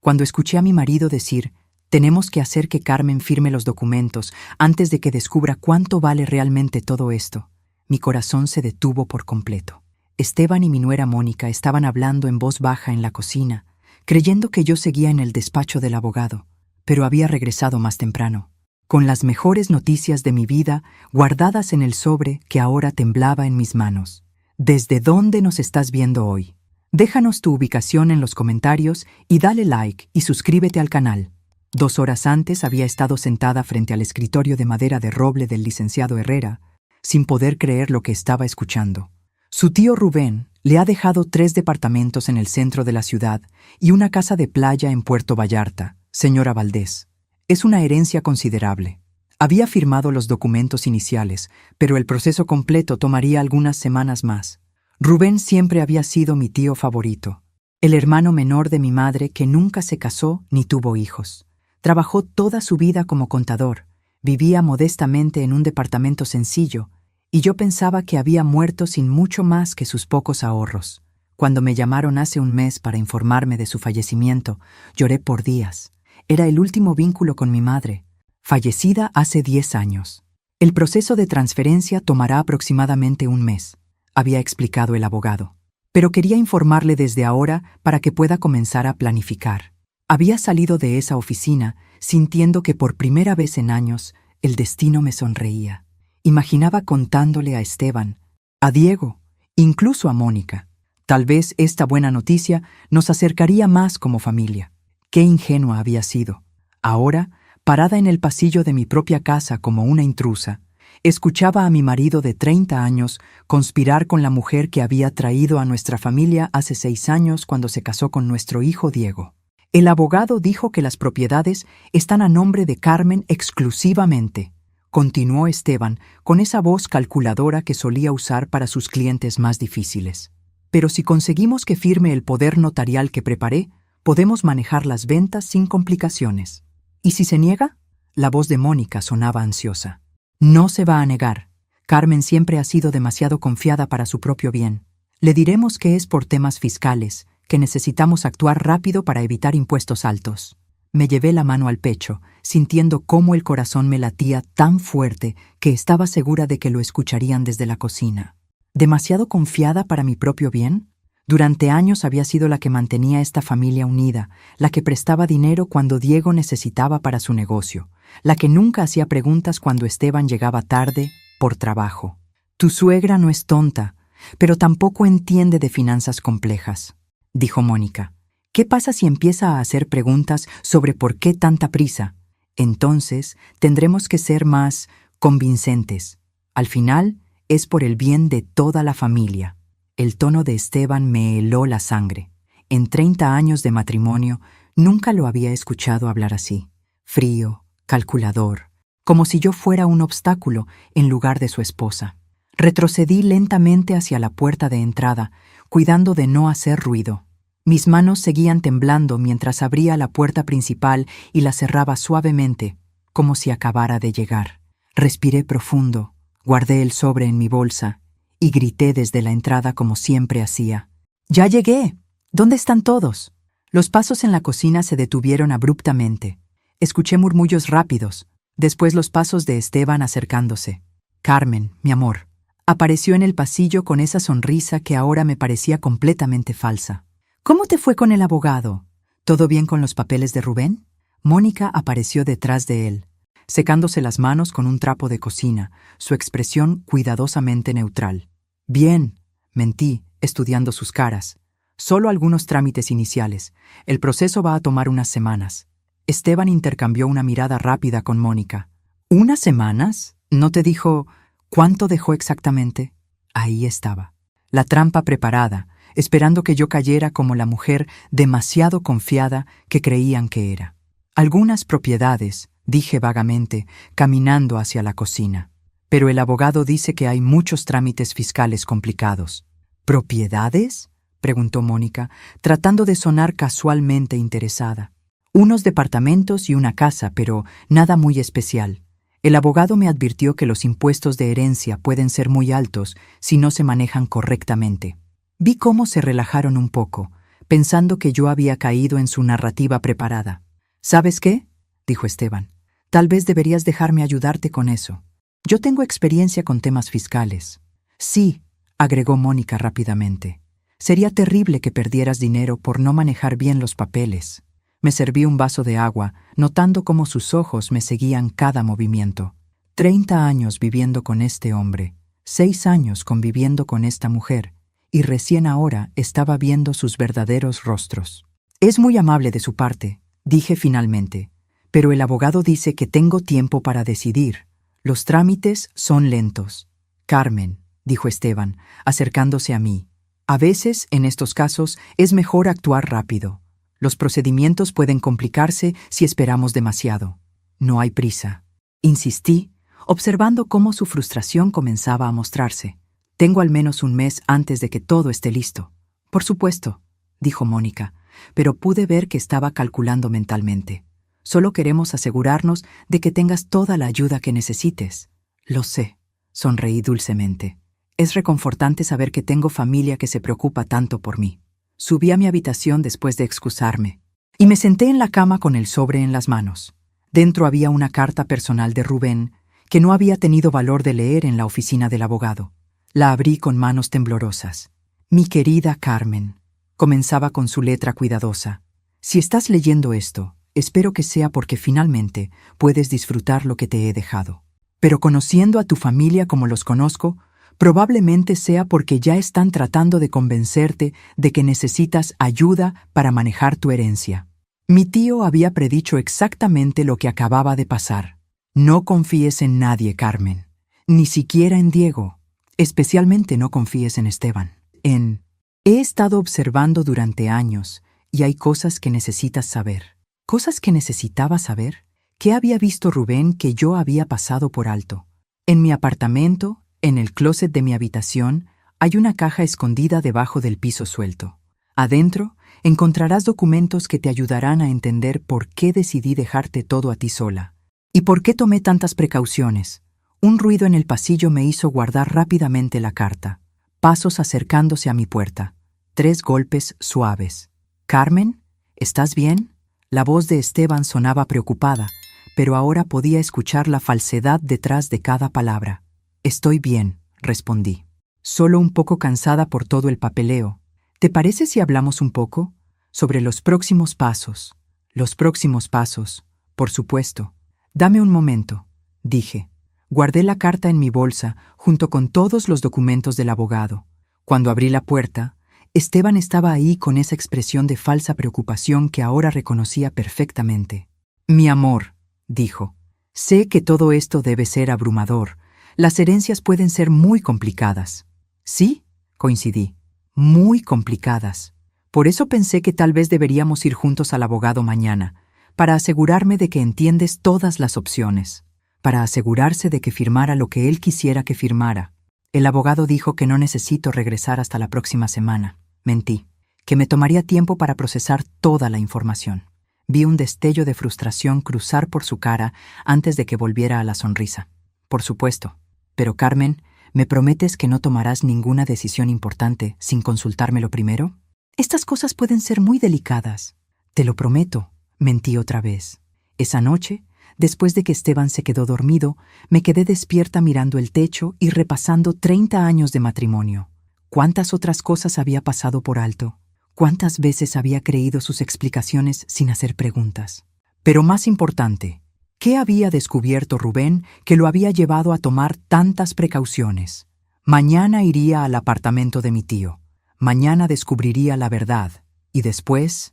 Cuando escuché a mi marido decir, tenemos que hacer que Carmen firme los documentos antes de que descubra cuánto vale realmente todo esto, mi corazón se detuvo por completo. Esteban y mi nuera Mónica estaban hablando en voz baja en la cocina, creyendo que yo seguía en el despacho del abogado, pero había regresado más temprano, con las mejores noticias de mi vida guardadas en el sobre que ahora temblaba en mis manos. ¿Desde dónde nos estás viendo hoy? Déjanos tu ubicación en los comentarios y dale like y suscríbete al canal. 2 horas antes había estado sentada frente al escritorio de madera de roble del licenciado Herrera, sin poder creer lo que estaba escuchando. Su tío Rubén le ha dejado 3 departamentos en el centro de la ciudad y una casa de playa en Puerto Vallarta, señora Valdés. Es una herencia considerable. Había firmado los documentos iniciales, pero el proceso completo tomaría algunas semanas más. Rubén siempre había sido mi tío favorito, el hermano menor de mi madre que nunca se casó ni tuvo hijos. Trabajó toda su vida como contador, vivía modestamente en un departamento sencillo, y yo pensaba que había muerto sin mucho más que sus pocos ahorros. Cuando me llamaron hace un mes para informarme de su fallecimiento, lloré por días. Era el último vínculo con mi madre, fallecida hace 10 años. El proceso de transferencia tomará aproximadamente un mes, había explicado el abogado. Pero quería informarle desde ahora para que pueda comenzar a planificar. Había salido de esa oficina sintiendo que por primera vez en años el destino me sonreía. Imaginaba contándole a Esteban, a Diego, incluso a Mónica. Tal vez esta buena noticia nos acercaría más como familia. Qué ingenua había sido. Ahora, parada en el pasillo de mi propia casa como una intrusa, escuchaba a mi marido de 30 años conspirar con la mujer que había traído a nuestra familia hace 6 años cuando se casó con nuestro hijo Diego. El abogado dijo que las propiedades están a nombre de Carmen exclusivamente, continuó Esteban con esa voz calculadora que solía usar para sus clientes más difíciles. Pero si conseguimos que firme el poder notarial que preparé, podemos manejar las ventas sin complicaciones. ¿Y si se niega? La voz de Mónica sonaba ansiosa. No se va a negar. Carmen siempre ha sido demasiado confiada para su propio bien. Le diremos que es por temas fiscales, que necesitamos actuar rápido para evitar impuestos altos. Me llevé la mano al pecho, sintiendo cómo el corazón me latía tan fuerte que estaba segura de que lo escucharían desde la cocina. ¿Demasiado confiada para mi propio bien? Durante años había sido la que mantenía esta familia unida, la que prestaba dinero cuando Diego necesitaba para su negocio, la que nunca hacía preguntas cuando Esteban llegaba tarde por trabajo. Tu suegra no es tonta, pero tampoco entiende de finanzas complejas, dijo Mónica. ¿Qué pasa si empieza a hacer preguntas sobre por qué tanta prisa? Entonces tendremos que ser más convincentes. Al final, es por el bien de toda la familia. El tono de Esteban me heló la sangre. En 30 años de matrimonio, nunca lo había escuchado hablar así. Frío, calculador, como si yo fuera un obstáculo en lugar de su esposa. Retrocedí lentamente hacia la puerta de entrada, cuidando de no hacer ruido. Mis manos seguían temblando mientras abría la puerta principal y la cerraba suavemente, como si acabara de llegar. Respiré profundo, guardé el sobre en mi bolsa y grité desde la entrada como siempre hacía. ¡Ya llegué! ¿Dónde están todos? Los pasos en la cocina se detuvieron abruptamente. Escuché murmullos rápidos, después los pasos de Esteban acercándose. Carmen, mi amor, apareció en el pasillo con esa sonrisa que ahora me parecía completamente falsa. ¿Cómo te fue con el abogado? ¿Todo bien con los papeles de Rubén? Mónica apareció detrás de él, secándose las manos con un trapo de cocina, su expresión cuidadosamente neutral. Bien, mentí, estudiando sus caras. Solo algunos trámites iniciales. El proceso va a tomar unas semanas. Esteban intercambió una mirada rápida con Mónica. ¿Unas semanas? ¿No te dijo cuánto dejó exactamente? Ahí estaba, la trampa preparada, esperando que yo cayera como la mujer demasiado confiada que creían que era. Algunas propiedades, dije vagamente, caminando hacia la cocina. Pero el abogado dice que hay muchos trámites fiscales complicados. ¿Propiedades?, preguntó Mónica, tratando de sonar casualmente interesada. Unos departamentos y una casa, pero nada muy especial. El abogado me advirtió que los impuestos de herencia pueden ser muy altos si no se manejan correctamente. Vi cómo se relajaron un poco, pensando que yo había caído en su narrativa preparada. ¿Sabes qué?, dijo Esteban. Tal vez deberías dejarme ayudarte con eso. Yo tengo experiencia con temas fiscales. Sí, agregó Mónica rápidamente. Sería terrible que perdieras dinero por no manejar bien los papeles. Me serví un vaso de agua, notando cómo sus ojos me seguían cada movimiento. 30 años viviendo con este hombre, 6 años conviviendo con esta mujer, y recién ahora estaba viendo sus verdaderos rostros. Es muy amable de su parte, dije finalmente, pero el abogado dice que tengo tiempo para decidir. Los trámites son lentos. Carmen, dijo Esteban, acercándose a mí, a veces, en estos casos, es mejor actuar rápido. Los procedimientos pueden complicarse si esperamos demasiado. No hay prisa. Insistí, observando cómo su frustración comenzaba a mostrarse. Tengo al menos un mes antes de que todo esté listo. Por supuesto, dijo Mónica, pero pude ver que estaba calculando mentalmente. Solo queremos asegurarnos de que tengas toda la ayuda que necesites. Lo sé, sonreí dulcemente. Es reconfortante saber que tengo familia que se preocupa tanto por mí. Subí a mi habitación después de excusarme, y me senté en la cama con el sobre en las manos. Dentro había una carta personal de Rubén, que no había tenido valor de leer en la oficina del abogado. La abrí con manos temblorosas. Mi querida Carmen, comenzaba con su letra cuidadosa. Si estás leyendo esto, espero que sea porque finalmente puedes disfrutar lo que te he dejado. Pero conociendo a tu familia como los conozco, probablemente sea porque ya están tratando de convencerte de que necesitas ayuda para manejar tu herencia. Mi tío había predicho exactamente lo que acababa de pasar. No confíes en nadie, Carmen. Ni siquiera en Diego. Especialmente no confíes en Esteban. He estado observando durante años y hay cosas que necesitas saber. ¿Cosas que necesitaba saber? ¿Qué había visto Rubén que yo había pasado por alto? En mi apartamento, en el closet de mi habitación, hay una caja escondida debajo del piso suelto. Adentro, encontrarás documentos que te ayudarán a entender por qué decidí dejarte todo a ti sola. ¿Y por qué tomé tantas precauciones? Un ruido en el pasillo me hizo guardar rápidamente la carta. Pasos acercándose a mi puerta. 3 golpes suaves. «Carmen, ¿estás bien?» La voz de Esteban sonaba preocupada, pero ahora podía escuchar la falsedad detrás de cada palabra. «Estoy bien», respondí. «Solo un poco cansada por todo el papeleo. ¿Te parece si hablamos un poco? Sobre los próximos pasos». «Los próximos pasos, por supuesto. Dame un momento», dije. Guardé la carta en mi bolsa, junto con todos los documentos del abogado. Cuando abrí la puerta, Esteban estaba ahí con esa expresión de falsa preocupación que ahora reconocía perfectamente. «Mi amor», dijo, «sé que todo esto debe ser abrumador. Las herencias pueden ser muy complicadas». «Sí», coincidí, «muy complicadas. Por eso pensé que tal vez deberíamos ir juntos al abogado mañana, para asegurarme de que entiendes todas las opciones, para asegurarse de que firmara lo que él quisiera que firmara». El abogado dijo que no necesito regresar hasta la próxima semana. Mentí, que me tomaría tiempo para procesar toda la información. Vi un destello de frustración cruzar por su cara antes de que volviera a la sonrisa. «Por supuesto. Pero, Carmen, ¿me prometes que no tomarás ninguna decisión importante sin consultármelo primero? Estas cosas pueden ser muy delicadas». «Te lo prometo», mentí otra vez. Esa noche, después de que Esteban se quedó dormido, me quedé despierta mirando el techo y repasando 30 años de matrimonio. ¿Cuántas otras cosas había pasado por alto? ¿Cuántas veces había creído sus explicaciones sin hacer preguntas? Pero más importante, ¿qué había descubierto Rubén que lo había llevado a tomar tantas precauciones? Mañana iría al apartamento de mi tío. Mañana descubriría la verdad. Y después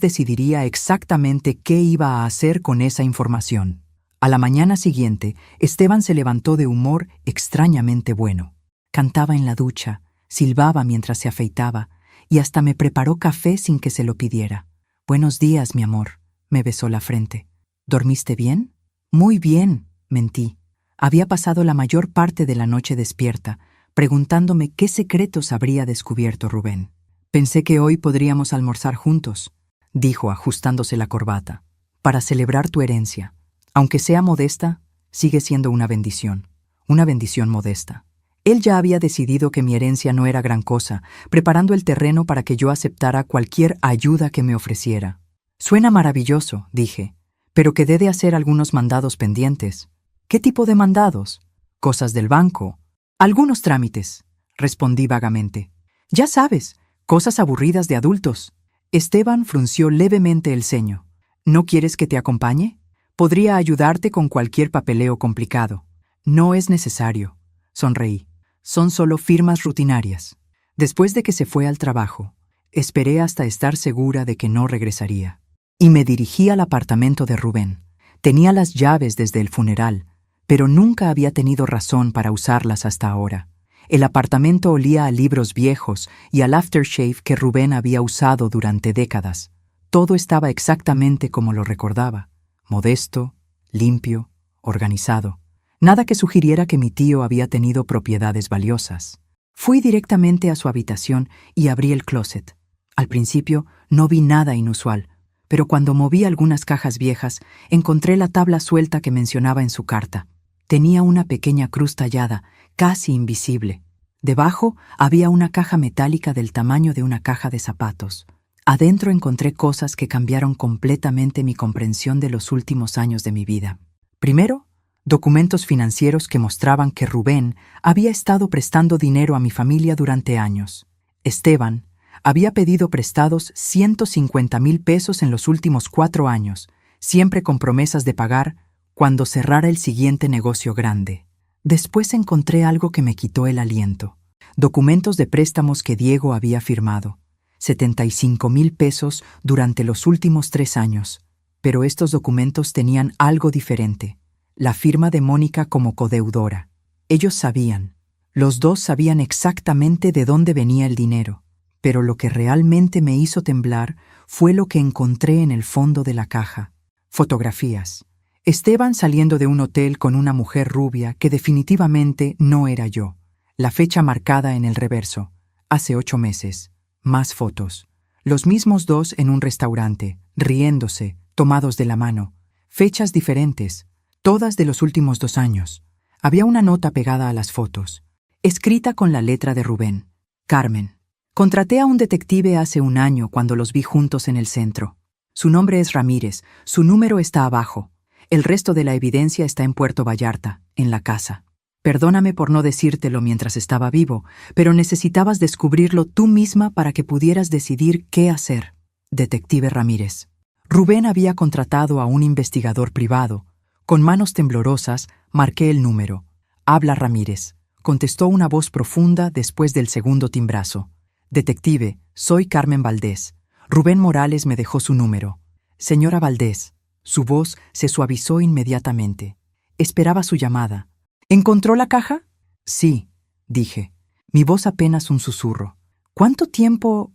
decidiría exactamente qué iba a hacer con esa información. A la mañana siguiente, Esteban se levantó de humor extrañamente bueno. Cantaba en la ducha, silbaba mientras se afeitaba, y hasta me preparó café sin que se lo pidiera. «Buenos días, mi amor», me besó la frente. «¿Dormiste bien?» «Muy bien», mentí. Había pasado la mayor parte de la noche despierta, preguntándome qué secretos habría descubierto Rubén. «Pensé que hoy podríamos almorzar juntos», dijo ajustándose la corbata, «para celebrar tu herencia. Aunque sea modesta, sigue siendo una bendición modesta. Él ya había decidido que mi herencia no era gran cosa, preparando el terreno para que yo aceptara cualquier ayuda que me ofreciera. Suena maravilloso, dije, pero quedé de hacer algunos mandados pendientes. ¿Qué tipo de mandados? Cosas del banco. Algunos trámites, respondí vagamente. Ya sabes, cosas aburridas de adultos. Esteban frunció levemente el ceño. ¿No quieres que te acompañe? Podría ayudarte con cualquier papeleo complicado. No es necesario, sonreí. Son solo firmas rutinarias. Después de que se fue al trabajo, esperé hasta estar segura de que no regresaría. Y me dirigí al apartamento de Rubén. Tenía las llaves desde el funeral, pero nunca había tenido razón para usarlas hasta ahora. El apartamento olía a libros viejos y al aftershave que Rubén había usado durante décadas. Todo estaba exactamente como lo recordaba. Modesto, limpio, organizado. Nada que sugiriera que mi tío había tenido propiedades valiosas. Fui directamente a su habitación y abrí el closet. Al principio no vi nada inusual, pero cuando moví algunas cajas viejas, encontré la tabla suelta que mencionaba en su carta. Tenía una pequeña cruz tallada, casi invisible. Debajo había una caja metálica del tamaño de una caja de zapatos. Adentro encontré cosas que cambiaron completamente mi comprensión de los últimos años de mi vida. Primero, documentos financieros que mostraban que Rubén había estado prestando dinero a mi familia durante años. Esteban había pedido prestados 150,000 pesos en los últimos 4 años, siempre con promesas de pagar cuando cerrara el siguiente negocio grande. Después encontré algo que me quitó el aliento. Documentos de préstamos que Diego había firmado. 75,000 pesos durante los últimos 3 años. Pero estos documentos tenían algo diferente. La firma de Mónica como codeudora. Ellos sabían. Los dos sabían exactamente de dónde venía el dinero. Pero lo que realmente me hizo temblar fue lo que encontré en el fondo de la caja. Fotografías. Esteban saliendo de un hotel con una mujer rubia que definitivamente no era yo. La fecha marcada en el reverso. Hace 8 meses. Más fotos. Los mismos dos en un restaurante, riéndose, tomados de la mano. Fechas diferentes. Todas de los últimos 2 años. Había una nota pegada a las fotos, escrita con la letra de Rubén. Carmen. Contraté a un detective hace 1 año cuando los vi juntos en el centro. Su nombre es Ramírez, su número está abajo. El resto de la evidencia está en Puerto Vallarta, en la casa. Perdóname por no decírtelo mientras estaba vivo, pero necesitabas descubrirlo tú misma para que pudieras decidir qué hacer. Detective Ramírez. Rubén había contratado a un investigador privado. Con manos temblorosas, marqué el número. Habla Ramírez. Contestó una voz profunda después del segundo timbrazo. Detective, soy Carmen Valdés. Rubén Morales me dejó su número. Señora Valdés. Su voz se suavizó inmediatamente. Esperaba su llamada. ¿Encontró la caja? Sí, dije. Mi voz apenas un susurro. ¿Cuánto tiempo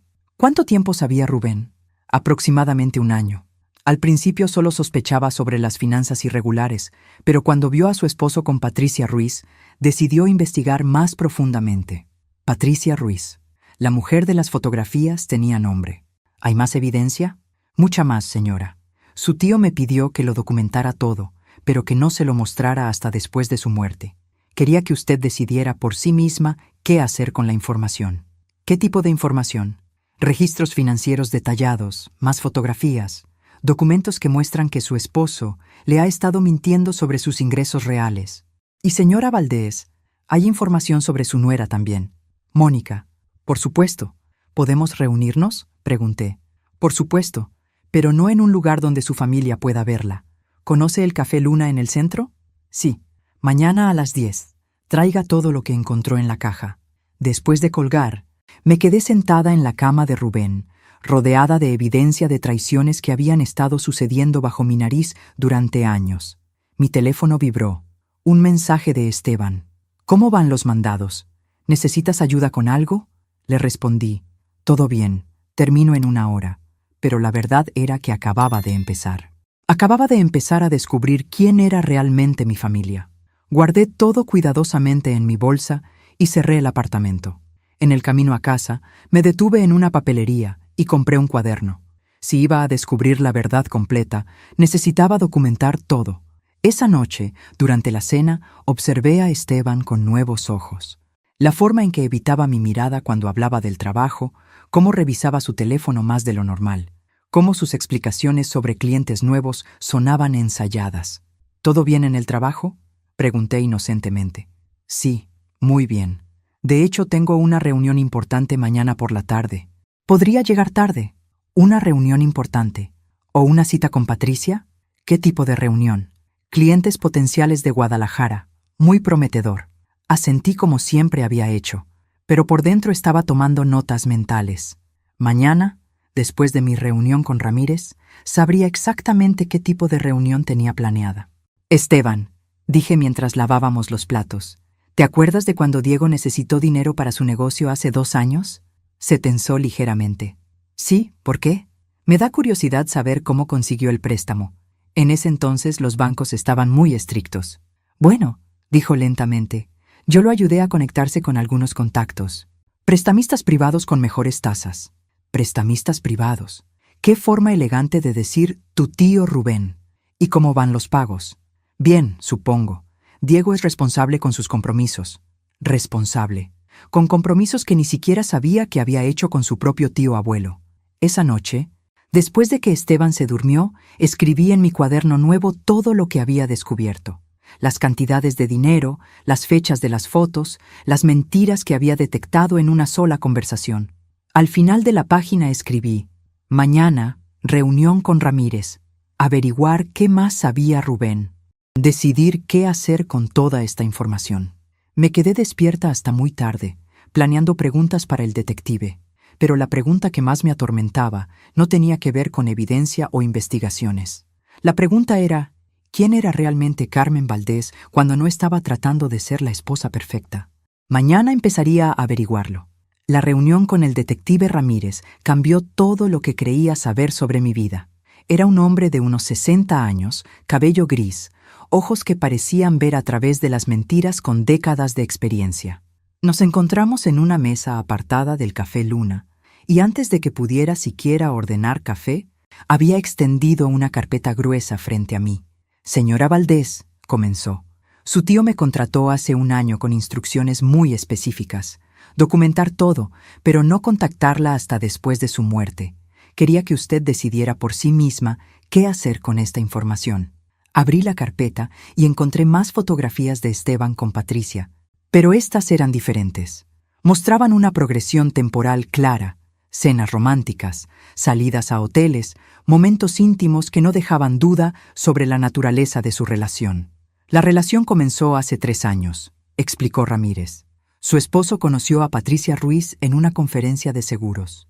sabía Rubén? Aproximadamente 1 año. Al principio solo sospechaba sobre las finanzas irregulares, pero cuando vio a su esposo con Patricia Ruiz, decidió investigar más profundamente. Patricia Ruiz. La mujer de las fotografías tenía nombre. ¿Hay más evidencia? Mucha más, señora. Su tío me pidió que lo documentara todo, pero que no se lo mostrara hasta después de su muerte. Quería que usted decidiera por sí misma qué hacer con la información. ¿Qué tipo de información? Registros financieros detallados, más fotografías, documentos que muestran que su esposo le ha estado mintiendo sobre sus ingresos reales. Y señora Valdés, hay información sobre su nuera también. Mónica. Por supuesto. ¿Podemos reunirnos? Pregunté. Por supuesto, pero no en un lugar donde su familia pueda verla. ¿Conoce el Café Luna en el centro? Sí. Mañana a las 10. Traiga todo lo que encontró en la caja. Después de colgar, me quedé sentada en la cama de Rubén, rodeada de evidencia de traiciones que habían estado sucediendo bajo mi nariz durante años. Mi teléfono vibró. Un mensaje de Esteban. ¿Cómo van los mandados? ¿Necesitas ayuda con algo? Le respondí. Todo bien, termino en 1 hora. Pero la verdad era que acababa de empezar. Acababa de empezar a descubrir quién era realmente mi familia. Guardé todo cuidadosamente en mi bolsa y cerré el apartamento. En el camino a casa, me detuve en una papelería y compré un cuaderno. Si iba a descubrir la verdad completa, necesitaba documentar todo. Esa noche, durante la cena, observé a Esteban con nuevos ojos. La forma en que evitaba mi mirada cuando hablaba del trabajo, cómo revisaba su teléfono más de lo normal, cómo sus explicaciones sobre clientes nuevos sonaban ensayadas. ¿Todo bien en el trabajo?, pregunté inocentemente. Sí, muy bien. De hecho, tengo una reunión importante mañana por la tarde. ¿Podría llegar tarde? ¿Una reunión importante? ¿O una cita con Patricia? ¿Qué tipo de reunión? Clientes potenciales de Guadalajara. Muy prometedor. Asentí como siempre había hecho, pero por dentro estaba tomando notas mentales. Mañana, después de mi reunión con Ramírez, sabría exactamente qué tipo de reunión tenía planeada. Esteban, dije mientras lavábamos los platos, ¿te acuerdas de cuando Diego necesitó dinero para su negocio hace 2 años? Se tensó ligeramente. Sí, ¿por qué? Me da curiosidad saber cómo consiguió el préstamo. En ese entonces los bancos estaban muy estrictos. Bueno, dijo lentamente, yo lo ayudé a conectarse con algunos contactos. Prestamistas privados con mejores tasas. Prestamistas privados. Qué forma elegante de decir tu tío Rubén. ¿Y cómo van los pagos? Bien, supongo. Diego es responsable con sus compromisos. Responsable. Con compromisos que ni siquiera sabía que había hecho con su propio tío abuelo. Esa noche, después de que Esteban se durmió, escribí en mi cuaderno nuevo todo lo que había descubierto. Las cantidades de dinero, las fechas de las fotos, las mentiras que había detectado en una sola conversación. Al final de la página escribí: mañana, reunión con Ramírez. Averiguar qué más sabía Rubén. Decidir qué hacer con toda esta información. Me quedé despierta hasta muy tarde, planeando preguntas para el detective, pero la pregunta que más me atormentaba no tenía que ver con evidencia o investigaciones. La pregunta era, ¿quién era realmente Carmen Valdés cuando no estaba tratando de ser la esposa perfecta? Mañana empezaría a averiguarlo. La reunión con el detective Ramírez cambió todo lo que creía saber sobre mi vida. Era un hombre de unos 60 años, cabello gris, ojos que parecían ver a través de las mentiras con décadas de experiencia. Nos encontramos en una mesa apartada del Café Luna, y antes de que pudiera siquiera ordenar café, había extendido una carpeta gruesa frente a mí. Señora Valdés, comenzó. Su tío me contrató hace 1 año con instrucciones muy específicas. Documentar todo, pero no contactarla hasta después de su muerte. Quería que usted decidiera por sí misma qué hacer con esta información. Abrí la carpeta y encontré más fotografías de Esteban con Patricia, pero estas eran diferentes. Mostraban una progresión temporal clara, cenas románticas, salidas a hoteles, momentos íntimos que no dejaban duda sobre la naturaleza de su relación. La relación comenzó hace 3 años, explicó Ramírez. Su esposo conoció a Patricia Ruiz en una conferencia de seguros.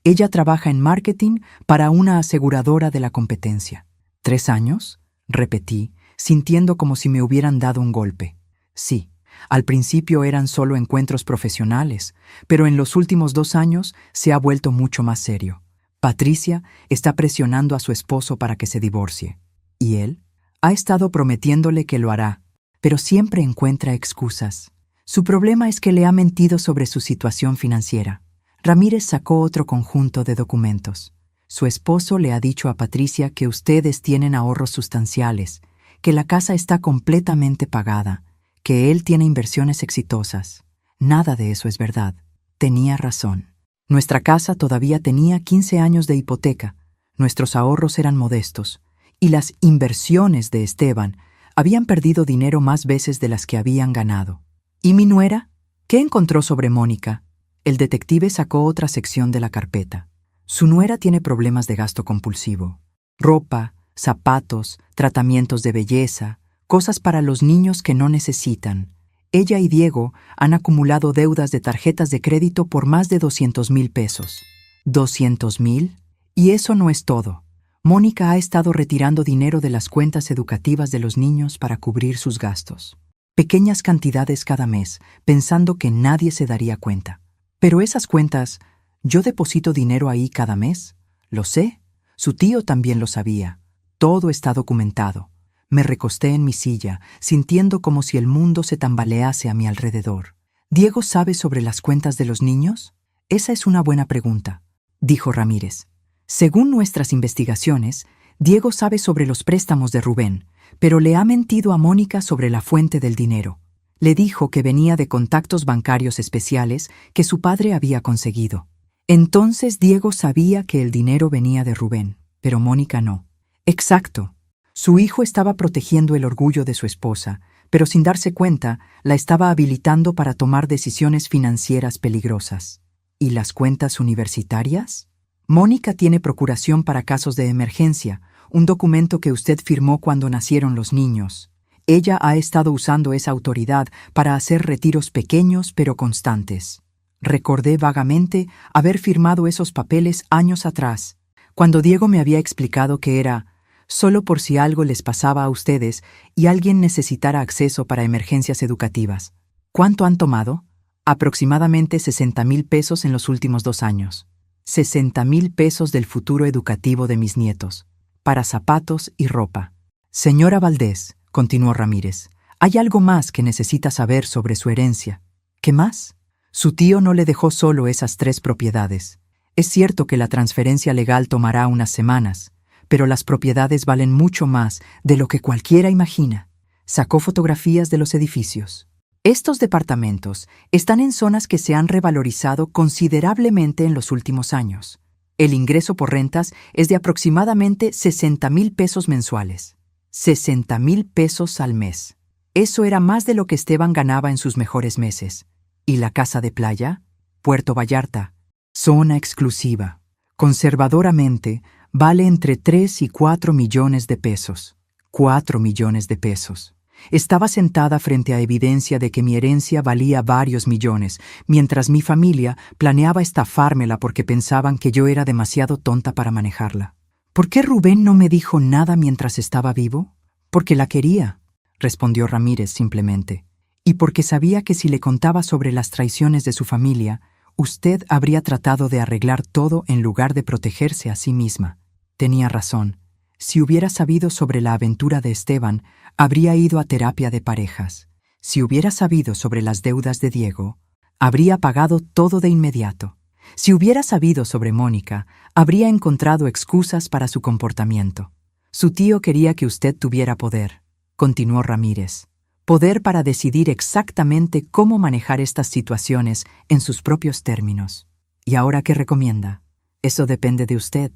Ella trabaja en marketing para una aseguradora de la competencia. ¿3 años? Repetí, sintiendo como si me hubieran dado un golpe. Sí, al principio eran solo encuentros profesionales, pero en los últimos 2 años se ha vuelto mucho más serio. Patricia está presionando a su esposo para que se divorcie. ¿Y él? Ha estado prometiéndole que lo hará, pero siempre encuentra excusas. Su problema es que le ha mentido sobre su situación financiera. Ramírez sacó otro conjunto de documentos. Su esposo le ha dicho a Patricia que ustedes tienen ahorros sustanciales, que la casa está completamente pagada, que él tiene inversiones exitosas. Nada de eso es verdad. Tenía razón. Nuestra casa todavía tenía 15 años de hipoteca, nuestros ahorros eran modestos, y las inversiones de Esteban habían perdido dinero más veces de las que habían ganado. ¿Y mi nuera? ¿Qué encontró sobre Mónica? El detective sacó otra sección de la carpeta. Su nuera tiene problemas de gasto compulsivo. Ropa, zapatos, tratamientos de belleza, cosas para los niños que no necesitan. Ella y Diego han acumulado deudas de tarjetas de crédito por más de 200,000 pesos. ¿200,000? Y eso no es todo. Mónica ha estado retirando dinero de las cuentas educativas de los niños para cubrir sus gastos. Pequeñas cantidades cada mes, pensando que nadie se daría cuenta. Pero esas cuentas, ¿yo deposito dinero ahí cada mes? Lo sé. Su tío también lo sabía. Todo está documentado. Me recosté en mi silla, sintiendo como si el mundo se tambalease a mi alrededor. ¿Diego sabe sobre las cuentas de los niños? Esa es una buena pregunta, dijo Ramírez. Según nuestras investigaciones, Diego sabe sobre los préstamos de Rubén, pero le ha mentido a Mónica sobre la fuente del dinero. Le dijo que venía de contactos bancarios especiales que su padre había conseguido. Entonces Diego sabía que el dinero venía de Rubén, pero Mónica no. Exacto. Su hijo estaba protegiendo el orgullo de su esposa, pero sin darse cuenta, la estaba habilitando para tomar decisiones financieras peligrosas. ¿Y las cuentas universitarias? Mónica tiene procuración para casos de emergencia, un documento que usted firmó cuando nacieron los niños. Ella ha estado usando esa autoridad para hacer retiros pequeños pero constantes. Recordé vagamente haber firmado esos papeles años atrás, cuando Diego me había explicado que era solo por si algo les pasaba a ustedes y alguien necesitara acceso para emergencias educativas. ¿Cuánto han tomado? Aproximadamente 60,000 pesos en los últimos 2 años. 60,000 pesos del futuro educativo de mis nietos, para zapatos y ropa. Señora Valdés, continuó Ramírez, hay algo más que necesita saber sobre su herencia. ¿Qué más? Su tío no le dejó solo esas 3 propiedades. Es cierto que la transferencia legal tomará unas semanas, pero las propiedades valen mucho más de lo que cualquiera imagina. Sacó fotografías de los edificios. Estos departamentos están en zonas que se han revalorizado considerablemente en los últimos años. El ingreso por rentas es de aproximadamente 60,000 pesos mensuales. 60,000 pesos al mes. Eso era más de lo que Esteban ganaba en sus mejores meses. ¿Y la casa de playa? Puerto Vallarta. Zona exclusiva. Conservadoramente, vale entre 3 y 4 millones de pesos. 4 millones de pesos. Estaba sentada frente a evidencia de que mi herencia valía varios millones, mientras mi familia planeaba estafármela porque pensaban que yo era demasiado tonta para manejarla. ¿Por qué Rubén no me dijo nada mientras estaba vivo? Porque la quería, respondió Ramírez simplemente, y porque sabía que si le contaba sobre las traiciones de su familia, usted habría tratado de arreglar todo en lugar de protegerse a sí misma. Tenía razón. Si hubiera sabido sobre la aventura de Esteban, habría ido a terapia de parejas. Si hubiera sabido sobre las deudas de Diego, habría pagado todo de inmediato. Si hubiera sabido sobre Mónica, habría encontrado excusas para su comportamiento. Su tío quería que usted tuviera poder, continuó Ramírez. Poder para decidir exactamente cómo manejar estas situaciones en sus propios términos. ¿Y ahora qué recomienda? Eso depende de usted.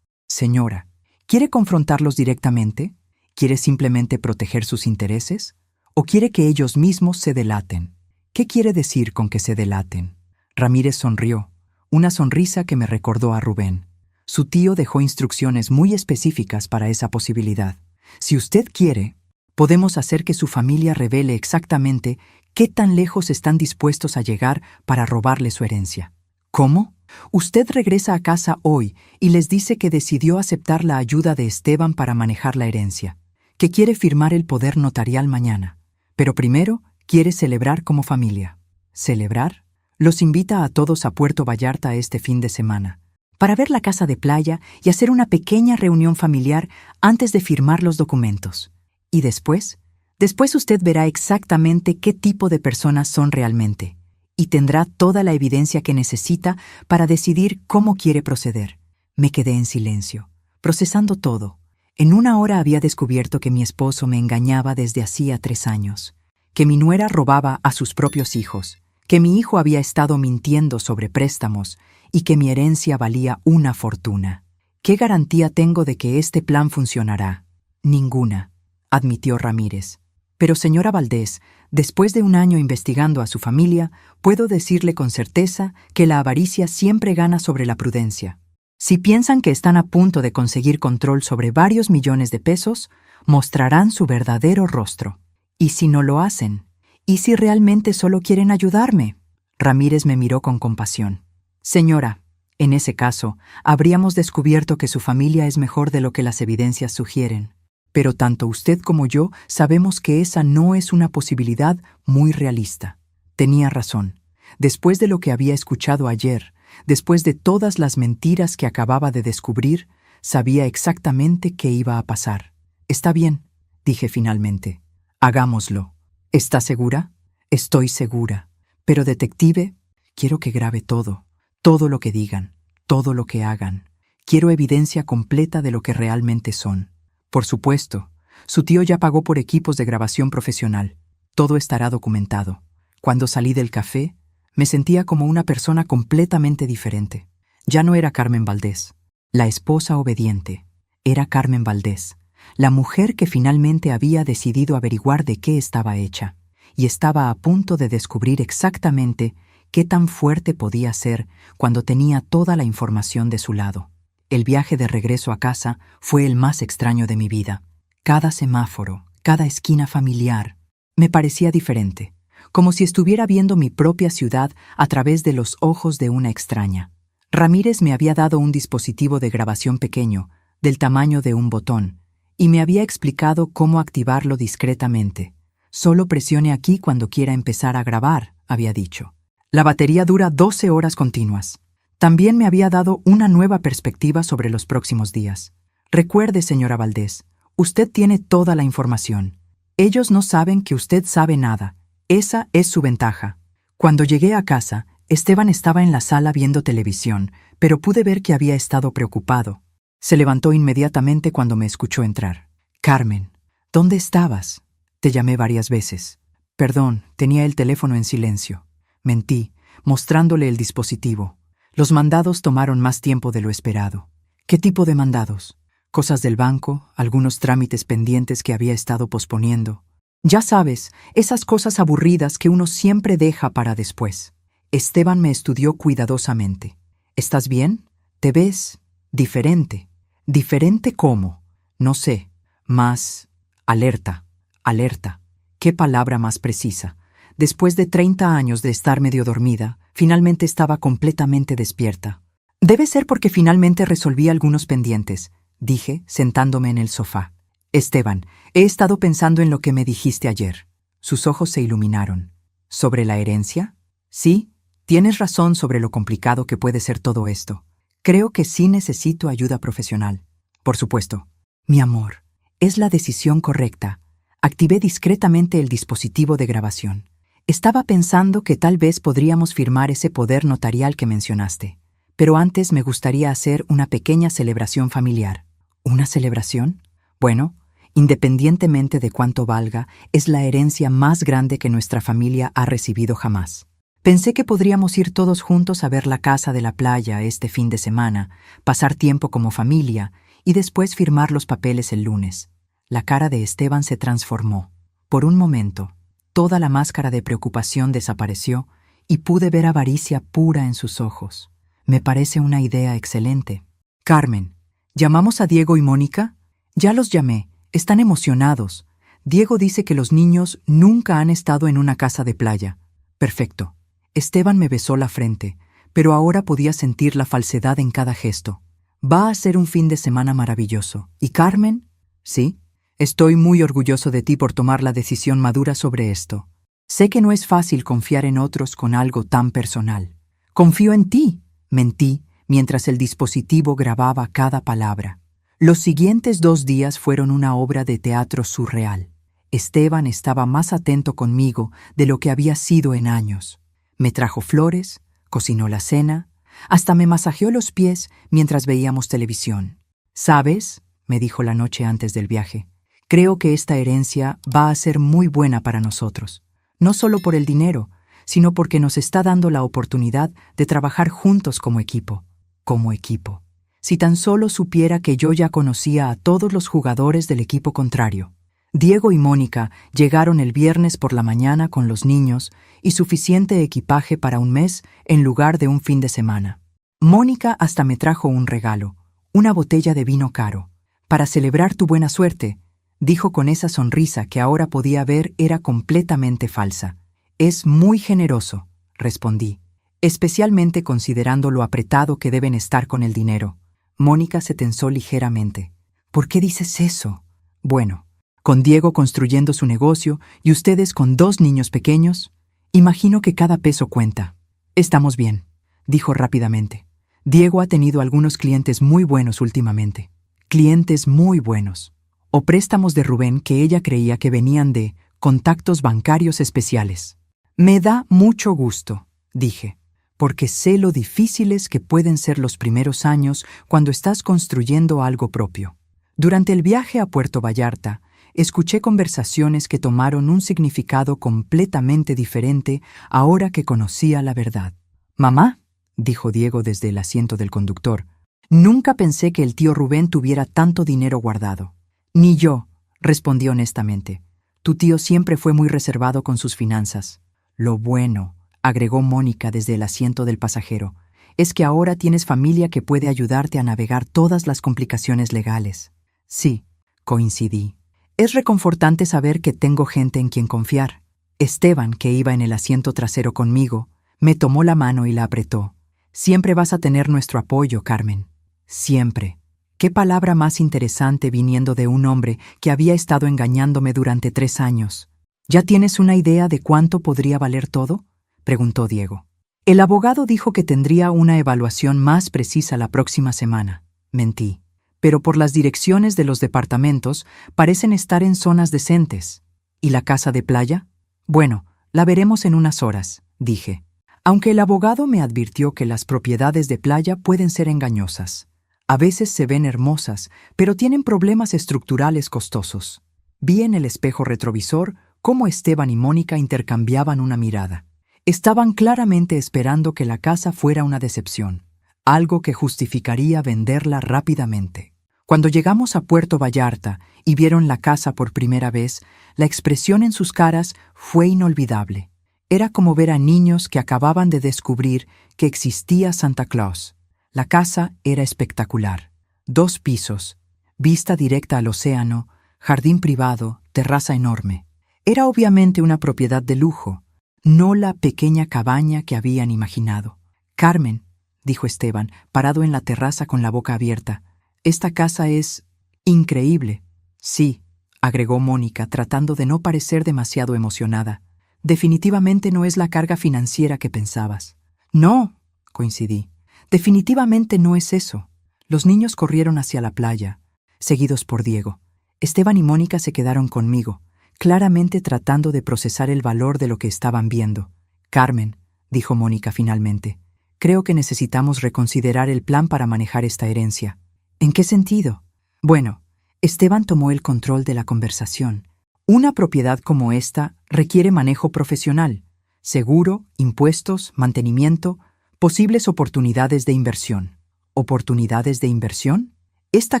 Señora, ¿quiere confrontarlos directamente? ¿Quiere simplemente proteger sus intereses? ¿O quiere que ellos mismos se delaten? ¿Qué quiere decir con que se delaten? Ramírez sonrió, una sonrisa que me recordó a Rubén. Su tío dejó instrucciones muy específicas para esa posibilidad. Si usted quiere, podemos hacer que su familia revele exactamente qué tan lejos están dispuestos a llegar para robarle su herencia. ¿Cómo? Usted regresa a casa hoy y les dice que decidió aceptar la ayuda de Esteban para manejar la herencia, que quiere firmar el poder notarial mañana, pero primero quiere celebrar como familia. ¿Celebrar? Los invita a todos a Puerto Vallarta este fin de semana, para ver la casa de playa y hacer una pequeña reunión familiar antes de firmar los documentos. ¿Y después? Después usted verá exactamente qué tipo de personas son realmente, y tendrá toda la evidencia que necesita para decidir cómo quiere proceder. Me quedé en silencio, procesando todo. En 1 hora había descubierto que mi esposo me engañaba desde hacía 3 años, que mi nuera robaba a sus propios hijos, que mi hijo había estado mintiendo sobre préstamos y que mi herencia valía una fortuna. ¿Qué garantía tengo de que este plan funcionará? Ninguna, admitió Ramírez. Pero, señora Valdés, después de 1 año investigando a su familia, puedo decirle con certeza que la avaricia siempre gana sobre la prudencia. Si piensan que están a punto de conseguir control sobre varios millones de pesos, mostrarán su verdadero rostro. ¿Y si no lo hacen? ¿Y si realmente solo quieren ayudarme? Ramírez me miró con compasión. Señora, en ese caso, habríamos descubierto que su familia es mejor de lo que las evidencias sugieren. Pero tanto usted como yo sabemos que esa no es una posibilidad muy realista. Tenía razón. Después de lo que había escuchado ayer, después de todas las mentiras que acababa de descubrir, sabía exactamente qué iba a pasar. Está bien, dije finalmente. Hagámoslo. ¿Está segura? Estoy segura. Pero, detective, quiero que grabe todo. Todo lo que digan, todo lo que hagan. Quiero evidencia completa de lo que realmente son. Por supuesto, su tío ya pagó por equipos de grabación profesional. Todo estará documentado. Cuando salí del café, me sentía como una persona completamente diferente. Ya no era Carmen Valdés, la esposa obediente. Era Carmen Valdés, la mujer que finalmente había decidido averiguar de qué estaba hecha, y estaba a punto de descubrir exactamente qué tan fuerte podía ser cuando tenía toda la información de su lado. El viaje de regreso a casa fue el más extraño de mi vida. Cada semáforo, cada esquina familiar, me parecía diferente, como si estuviera viendo mi propia ciudad a través de los ojos de una extraña. Ramírez me había dado un dispositivo de grabación pequeño, del tamaño de un botón, y me había explicado cómo activarlo discretamente. Solo presione aquí cuando quiera empezar a grabar, había dicho. La batería dura 12 horas continuas. También me había dado una nueva perspectiva sobre los próximos días. Recuerde, señora Valdés, usted tiene toda la información. Ellos no saben que usted sabe nada. Esa es su ventaja. Cuando llegué a casa, Esteban estaba en la sala viendo televisión, pero pude ver que había estado preocupado. Se levantó inmediatamente cuando me escuchó entrar. «Carmen, ¿dónde estabas? Te llamé varias veces». «Perdón, tenía el teléfono en silencio». Mentí, mostrándole el dispositivo. Los mandados tomaron más tiempo de lo esperado. ¿Qué tipo de mandados? Cosas del banco, algunos trámites pendientes que había estado posponiendo. Ya sabes, esas cosas aburridas que uno siempre deja para después. Esteban me estudió cuidadosamente. ¿Estás bien? ¿Te ves diferente? ¿Diferente cómo? No sé. Más alerta. Alerta. ¿Qué palabra más precisa? Después de 30 años de estar medio dormida, finalmente estaba completamente despierta. Debe ser porque finalmente resolví algunos pendientes, dije, sentándome en el sofá. Esteban, he estado pensando en lo que me dijiste ayer. Sus ojos se iluminaron. ¿Sobre la herencia? Sí, tienes razón sobre lo complicado que puede ser todo esto. Creo que sí necesito ayuda profesional. Por supuesto. Mi amor, es la decisión correcta. Activé discretamente el dispositivo de grabación. Estaba pensando que tal vez podríamos firmar ese poder notarial que mencionaste. Pero antes me gustaría hacer una pequeña celebración familiar. ¿Una celebración? Bueno, independientemente de cuánto valga, es la herencia más grande que nuestra familia ha recibido jamás. Pensé que podríamos ir todos juntos a ver la casa de la playa este fin de semana, pasar tiempo como familia y después firmar los papeles el lunes. La cara de Esteban se transformó. Por un momento, toda la máscara de preocupación desapareció y pude ver avaricia pura en sus ojos. Me parece una idea excelente. Carmen, ¿llamamos a Diego y Mónica? Ya los llamé. Están emocionados. Diego dice que los niños nunca han estado en una casa de playa. Perfecto. Esteban me besó la frente, pero ahora podía sentir la falsedad en cada gesto. Va a ser un fin de semana maravilloso. ¿Y Carmen? Sí. Estoy muy orgulloso de ti por tomar la decisión madura sobre esto. Sé que no es fácil confiar en otros con algo tan personal. Confío en ti, mentí, mientras el dispositivo grababa cada palabra. Los siguientes 2 días fueron una obra de teatro surreal. Esteban estaba más atento conmigo de lo que había sido en años. Me trajo flores, cocinó la cena, hasta me masajeó los pies mientras veíamos televisión. «¿Sabes?», me dijo la noche antes del viaje, «creo que esta herencia va a ser muy buena para nosotros. No solo por el dinero, sino porque nos está dando la oportunidad de trabajar juntos como equipo. Como equipo. Si tan solo supiera que yo ya conocía a todos los jugadores del equipo contrario». Diego y Mónica llegaron el viernes por la mañana con los niños y suficiente equipaje para un mes en lugar de un fin de semana. Mónica hasta me trajo un regalo, una botella de vino caro. «Para celebrar tu buena suerte», dijo con esa sonrisa que ahora podía ver era completamente falsa. «Es muy generoso», respondí, especialmente considerando lo apretado que deben estar con el dinero. Mónica se tensó ligeramente. «¿Por qué dices eso?» «Bueno, con Diego construyendo su negocio y ustedes con 2 niños pequeños, imagino que cada peso cuenta». «Estamos bien», dijo rápidamente. «Diego ha tenido algunos clientes muy buenos últimamente. Clientes muy buenos. O préstamos de Rubén que ella creía que venían de contactos bancarios especiales». «Me da mucho gusto», dije, «porque sé lo difíciles que pueden ser los primeros años cuando estás construyendo algo propio». Durante el viaje a Puerto Vallarta, Escuché conversaciones que tomaron un significado completamente diferente ahora que conocía la verdad. «Mamá», dijo Diego desde el asiento del conductor, «nunca pensé que el tío Rubén tuviera tanto dinero guardado». «Ni yo», respondí honestamente. «Tu tío siempre fue muy reservado con sus finanzas». «Lo bueno», agregó Mónica desde el asiento del pasajero, «es que ahora tienes familia que puede ayudarte a navegar todas las complicaciones legales». «Sí», coincidí. «Es reconfortante saber que tengo gente en quien confiar». Esteban, que iba en el asiento trasero conmigo, me tomó la mano y la apretó. «Siempre vas a tener nuestro apoyo, Carmen». «Siempre». Qué palabra más interesante viniendo de un hombre que había estado engañándome durante 3 años. ¿Ya tienes una idea de cuánto podría valer todo?, preguntó Diego. El abogado dijo que tendría una evaluación más precisa la próxima semana. Mentí. Pero por las direcciones de los departamentos parecen estar en zonas decentes. ¿Y la casa de playa? Bueno, la veremos en unas horas, dije. Aunque el abogado me advirtió que las propiedades de playa pueden ser engañosas. A veces se ven hermosas, pero tienen problemas estructurales costosos. Vi en el espejo retrovisor cómo Esteban y Mónica intercambiaban una mirada. Estaban claramente esperando que la casa fuera una decepción, algo que justificaría venderla rápidamente. Cuando llegamos a Puerto Vallarta y vieron la casa por primera vez, la expresión en sus caras fue inolvidable. Era como ver a niños que acababan de descubrir que existía Santa Claus. La casa era espectacular. 2 pisos, vista directa al océano, jardín privado, terraza enorme. Era obviamente una propiedad de lujo, no la pequeña cabaña que habían imaginado. «Carmen», dijo Esteban, parado en la terraza con la boca abierta, «esta casa es increíble». «Sí», agregó Mónica, tratando de no parecer demasiado emocionada. «Definitivamente no es la carga financiera que pensabas». «No», coincidí. «Definitivamente no es eso». Los niños corrieron hacia la playa, seguidos por Diego. Esteban y Mónica se quedaron conmigo, claramente tratando de procesar el valor de lo que estaban viendo. «Carmen», dijo Mónica finalmente, «creo que necesitamos reconsiderar el plan para manejar esta herencia». «¿En qué sentido?» «Bueno», Esteban tomó el control de la conversación. «Una propiedad como esta requiere manejo profesional, seguro, impuestos, mantenimiento, posibles oportunidades de inversión». ¿Oportunidades de inversión? Esta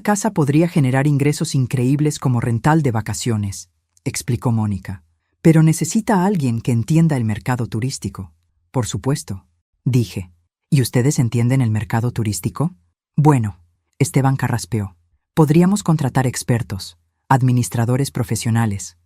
casa podría generar ingresos increíbles como rental de vacaciones, explicó Mónica. Pero necesita a alguien que entienda el mercado turístico. Por supuesto, dije. ¿Y ustedes entienden el mercado turístico? Bueno, Esteban carraspeó. Podríamos contratar expertos, administradores profesionales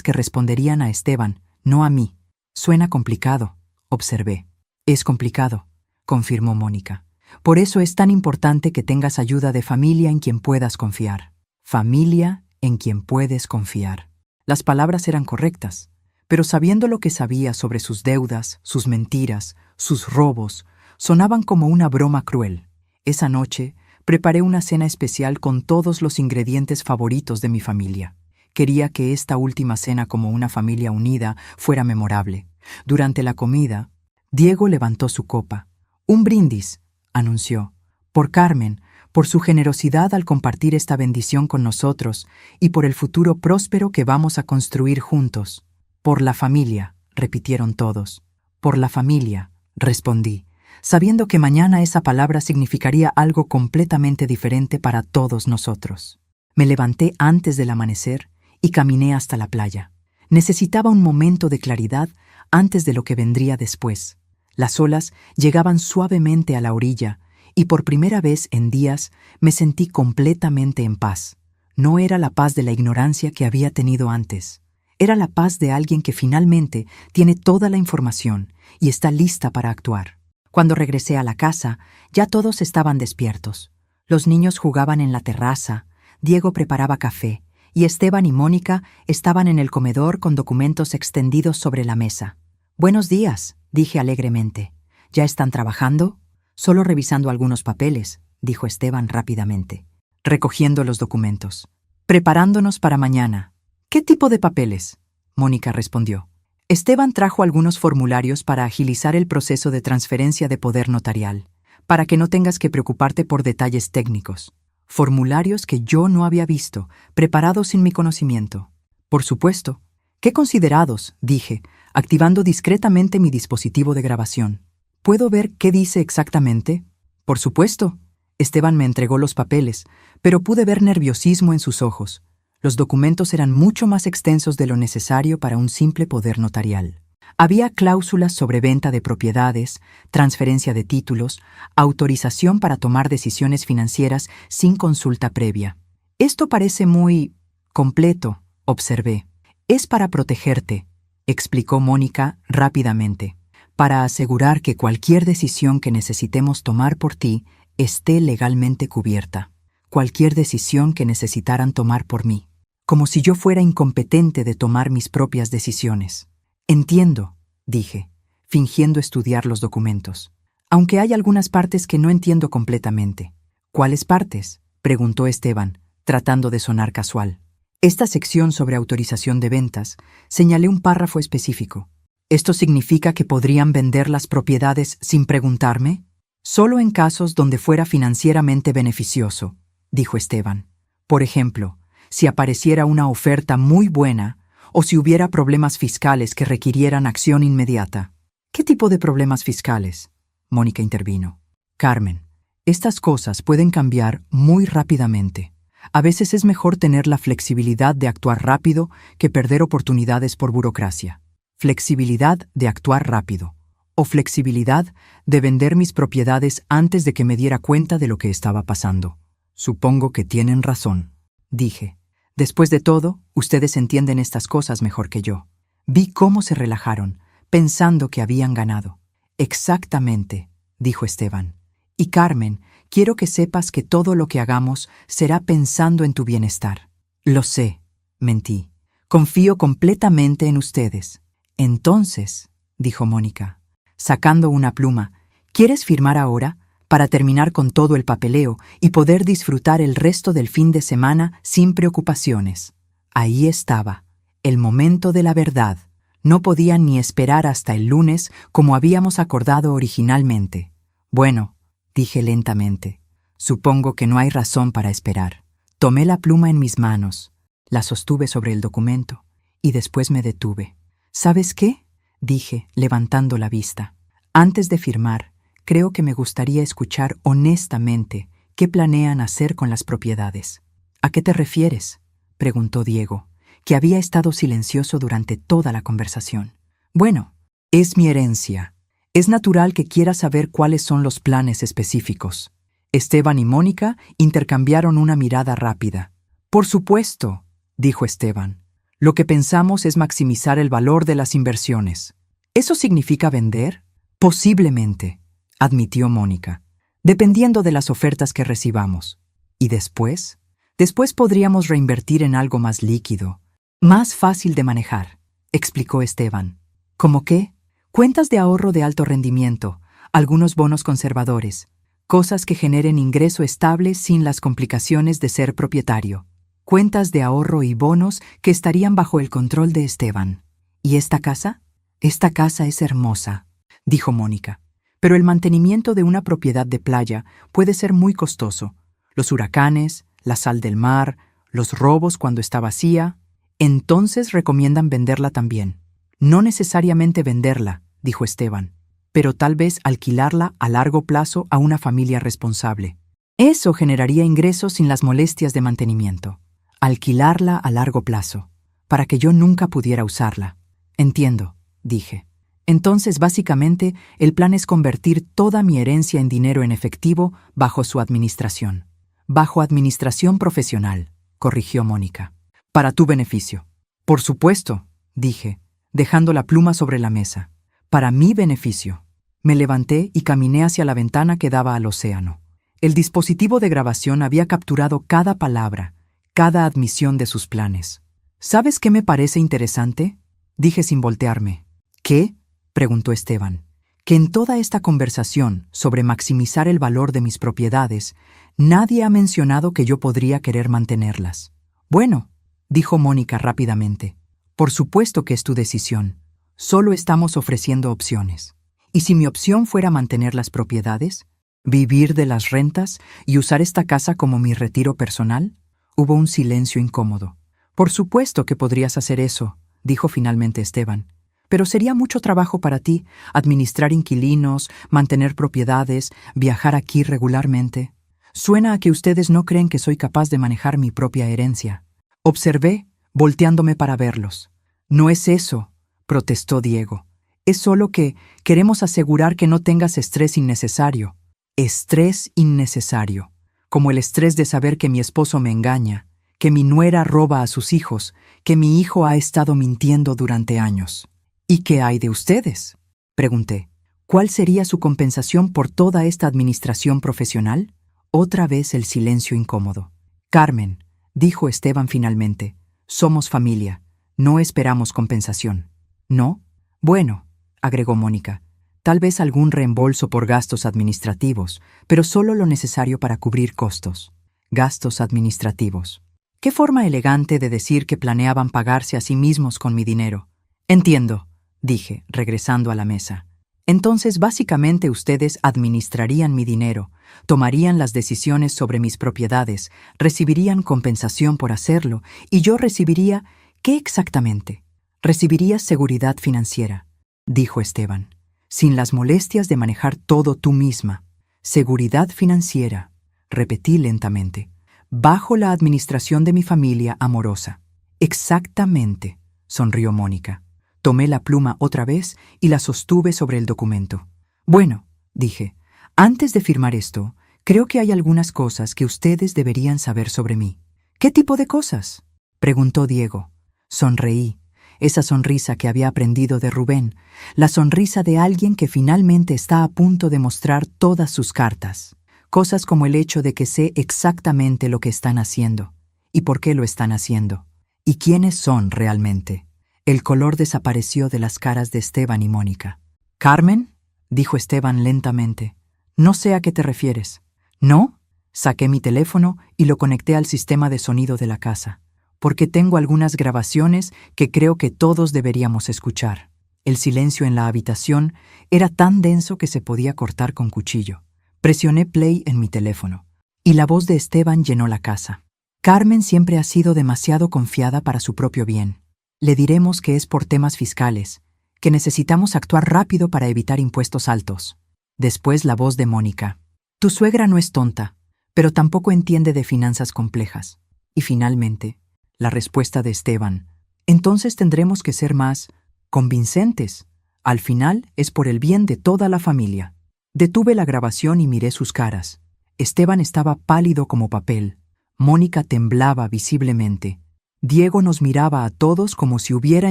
que responderían a Esteban, no a mí. Suena complicado, observé. Es complicado, confirmó Mónica. Por eso es tan importante que tengas ayuda de familia en quien puedas confiar. Familia en quien puedes confiar. Las palabras eran correctas, pero sabiendo lo que sabía sobre sus deudas, sus mentiras, sus robos, sonaban como una broma cruel. Esa noche preparé una cena especial con todos los ingredientes favoritos de mi familia. Quería que esta última cena como una familia unida fuera memorable. Durante la comida, Diego levantó su copa. «Un brindis», anunció, «por Carmen, por su generosidad al compartir esta bendición con nosotros y por el futuro próspero que vamos a construir juntos». «Por la familia», repitieron todos. «Por la familia», respondí, sabiendo que mañana esa palabra significaría algo completamente diferente para todos nosotros. Me levanté antes del amanecer y caminé hasta la playa. Necesitaba un momento de claridad antes de lo que vendría después. Las olas llegaban suavemente a la orilla y por primera vez en días me sentí completamente en paz. No era la paz de la ignorancia que había tenido antes. Era la paz de alguien que finalmente tiene toda la información y está lista para actuar. Cuando regresé a la casa, ya todos estaban despiertos. Los niños jugaban en la terraza, Diego preparaba café y Esteban y Mónica estaban en el comedor con documentos extendidos sobre la mesa. «Buenos días», dije alegremente. «¿Ya están trabajando?» «Solo revisando algunos papeles», dijo Esteban rápidamente, recogiendo los documentos. «Preparándonos para mañana». «¿Qué tipo de papeles?», Mónica respondió. Esteban trajo algunos formularios para agilizar el proceso de transferencia de poder notarial, para que no tengas que preocuparte por detalles técnicos. formularios que yo no había visto, preparados sin mi conocimiento. Por supuesto. ¡Qué considerados!, dije, activando discretamente mi dispositivo de grabación. ¿Puedo ver qué dice exactamente? Por supuesto. Esteban me entregó los papeles, pero pude ver nerviosismo en sus ojos. Los documentos eran mucho más extensos de lo necesario para un simple poder notarial. Había cláusulas sobre venta de propiedades, transferencia de títulos, autorización para tomar decisiones financieras sin consulta previa. Esto parece muy completo, observé. Es para protegerte, explicó Mónica rápidamente, para asegurar que cualquier decisión que necesitemos tomar por ti esté legalmente cubierta. Cualquier decisión que necesitaran tomar por mí. Como si yo fuera incompetente de tomar mis propias decisiones. Entiendo, dije, fingiendo estudiar los documentos. Aunque hay algunas partes que no entiendo completamente. ¿Cuáles partes?, preguntó Esteban, tratando de sonar casual. Esta sección sobre autorización de ventas, señalé un párrafo específico. ¿Esto significa que podrían vender las propiedades sin preguntarme? Solo en casos donde fuera financieramente beneficioso, dijo Esteban. Por ejemplo, si apareciera una oferta muy buena o si hubiera problemas fiscales que requirieran acción inmediata. ¿Qué tipo de problemas fiscales?, Mónica intervino. Carmen, estas cosas pueden cambiar muy rápidamente. A veces es mejor tener la flexibilidad de actuar rápido que perder oportunidades por burocracia. Flexibilidad de actuar rápido. O flexibilidad de vender mis propiedades antes de que me diera cuenta de lo que estaba pasando. Supongo que tienen razón, dije. Después de todo, ustedes entienden estas cosas mejor que yo. Vi cómo se relajaron, pensando que habían ganado. Exactamente, dijo Esteban. Y Carmen, quiero que sepas que todo lo que hagamos será pensando en tu bienestar. Lo sé, mentí. Confío completamente en ustedes. Entonces, dijo Mónica, sacando una pluma, ¿quieres firmar ahora, para terminar con todo el papeleo y poder disfrutar el resto del fin de semana sin preocupaciones? Ahí estaba, el momento de la verdad. No podía ni esperar hasta el lunes como habíamos acordado originalmente. Bueno, dije lentamente, supongo que no hay razón para esperar. Tomé la pluma en mis manos, la sostuve sobre el documento y después me detuve. ¿Sabes qué?, dije, levantando la vista. Antes de firmar, creo que me gustaría escuchar honestamente qué planean hacer con las propiedades. ¿A qué te refieres?, preguntó Diego, que había estado silencioso durante toda la conversación. Bueno, es mi herencia. Es natural que quiera saber cuáles son los planes específicos. Esteban y Mónica intercambiaron una mirada rápida. Por supuesto, dijo Esteban. Lo que pensamos es maximizar el valor de las inversiones. ¿Eso significa vender? Posiblemente, admitió Mónica, dependiendo de las ofertas que recibamos. ¿Y después? Después podríamos reinvertir en algo más líquido, más fácil de manejar, explicó Esteban. ¿Cómo qué? Cuentas de ahorro de alto rendimiento, algunos bonos conservadores, cosas que generen ingreso estable sin las complicaciones de ser propietario. Cuentas de ahorro y bonos que estarían bajo el control de Esteban. ¿Y esta casa? Esta casa es hermosa, dijo Mónica, pero el mantenimiento de una propiedad de playa puede ser muy costoso. Los huracanes, la sal del mar, los robos cuando está vacía. Entonces recomiendan venderla también. No necesariamente venderla, dijo Esteban, pero tal vez alquilarla a largo plazo a una familia responsable. Eso generaría ingresos sin las molestias de mantenimiento. Alquilarla a largo plazo, para que yo nunca pudiera usarla. Entiendo, dije. Entonces, básicamente, el plan es convertir toda mi herencia en dinero en efectivo bajo su administración. Bajo administración profesional, corrigió Mónica. Para tu beneficio. Por supuesto, dije, dejando la pluma sobre la mesa. Para mi beneficio. Me levanté y caminé hacia la ventana que daba al océano. El dispositivo de grabación había capturado cada palabra, cada admisión de sus planes. ¿Sabes qué me parece interesante?, dije sin voltearme. ¿Qué?, preguntó Esteban. Que en toda esta conversación sobre maximizar el valor de mis propiedades, nadie ha mencionado que yo podría querer mantenerlas. Bueno, dijo Mónica rápidamente. Por supuesto que es tu decisión. Solo estamos ofreciendo opciones. ¿Y si mi opción fuera mantener las propiedades? ¿Vivir de las rentas y usar esta casa como mi retiro personal? Hubo un silencio incómodo. Por supuesto que podrías hacer eso, dijo finalmente Esteban. Pero sería mucho trabajo para ti, administrar inquilinos, mantener propiedades, viajar aquí regularmente. Suena a que ustedes no creen que soy capaz de manejar mi propia herencia. Observé, volteándome para verlos. No es eso, protestó Diego. Es solo que queremos asegurar que no tengas estrés innecesario. Estrés innecesario, como el estrés de saber que mi esposo me engaña, que mi nuera roba a sus hijos, que mi hijo ha estado mintiendo durante años. ¿Y qué hay de ustedes?, pregunté. ¿Cuál sería su compensación por toda esta administración profesional? Otra vez el silencio incómodo. Carmen, dijo Esteban finalmente, somos familia, no esperamos compensación. ¿No? Bueno, agregó Mónica, tal vez algún reembolso por gastos administrativos, pero solo lo necesario para cubrir costos. Gastos administrativos. ¿Qué forma elegante de decir que planeaban pagarse a sí mismos con mi dinero? Entiendo, dije, regresando a la mesa. Entonces, básicamente ustedes administrarían mi dinero, tomarían las decisiones sobre mis propiedades, recibirían compensación por hacerlo, y yo recibiría... ¿Qué exactamente? Recibirías seguridad financiera, dijo Esteban, sin las molestias de manejar todo tú misma. Seguridad financiera, repetí lentamente, bajo la administración de mi familia amorosa. Exactamente, sonrió Mónica. Tomé la pluma otra vez y la sostuve sobre el documento. Bueno, dije, antes de firmar esto, creo que hay algunas cosas que ustedes deberían saber sobre mí. ¿Qué tipo de cosas?, preguntó Diego. Sonreí, esa sonrisa que había aprendido de Rubén, la sonrisa de alguien que finalmente está a punto de mostrar todas sus cartas. Cosas como el hecho de que sé exactamente lo que están haciendo, y por qué lo están haciendo, y quiénes son realmente. El color desapareció de las caras de Esteban y Mónica. «¿Carmen?», dijo Esteban lentamente. «No sé a qué te refieres». «¿No?». Saqué mi teléfono y lo conecté al sistema de sonido de la casa, porque tengo algunas grabaciones que creo que todos deberíamos escuchar. El silencio en la habitación era tan denso que se podía cortar con cuchillo. Presioné play en mi teléfono, y la voz de Esteban llenó la casa. «Carmen siempre ha sido demasiado confiada para su propio bien. Le diremos que es por temas fiscales, que necesitamos actuar rápido para evitar impuestos altos». Después la voz de Mónica. «Tu suegra no es tonta, pero tampoco entiende de finanzas complejas». Y finalmente, la respuesta de Esteban. «Entonces tendremos que ser más convincentes. Al final es por el bien de toda la familia». Detuve la grabación y miré sus caras. Esteban estaba pálido como papel. Mónica temblaba visiblemente. Diego nos miraba a todos como si hubiera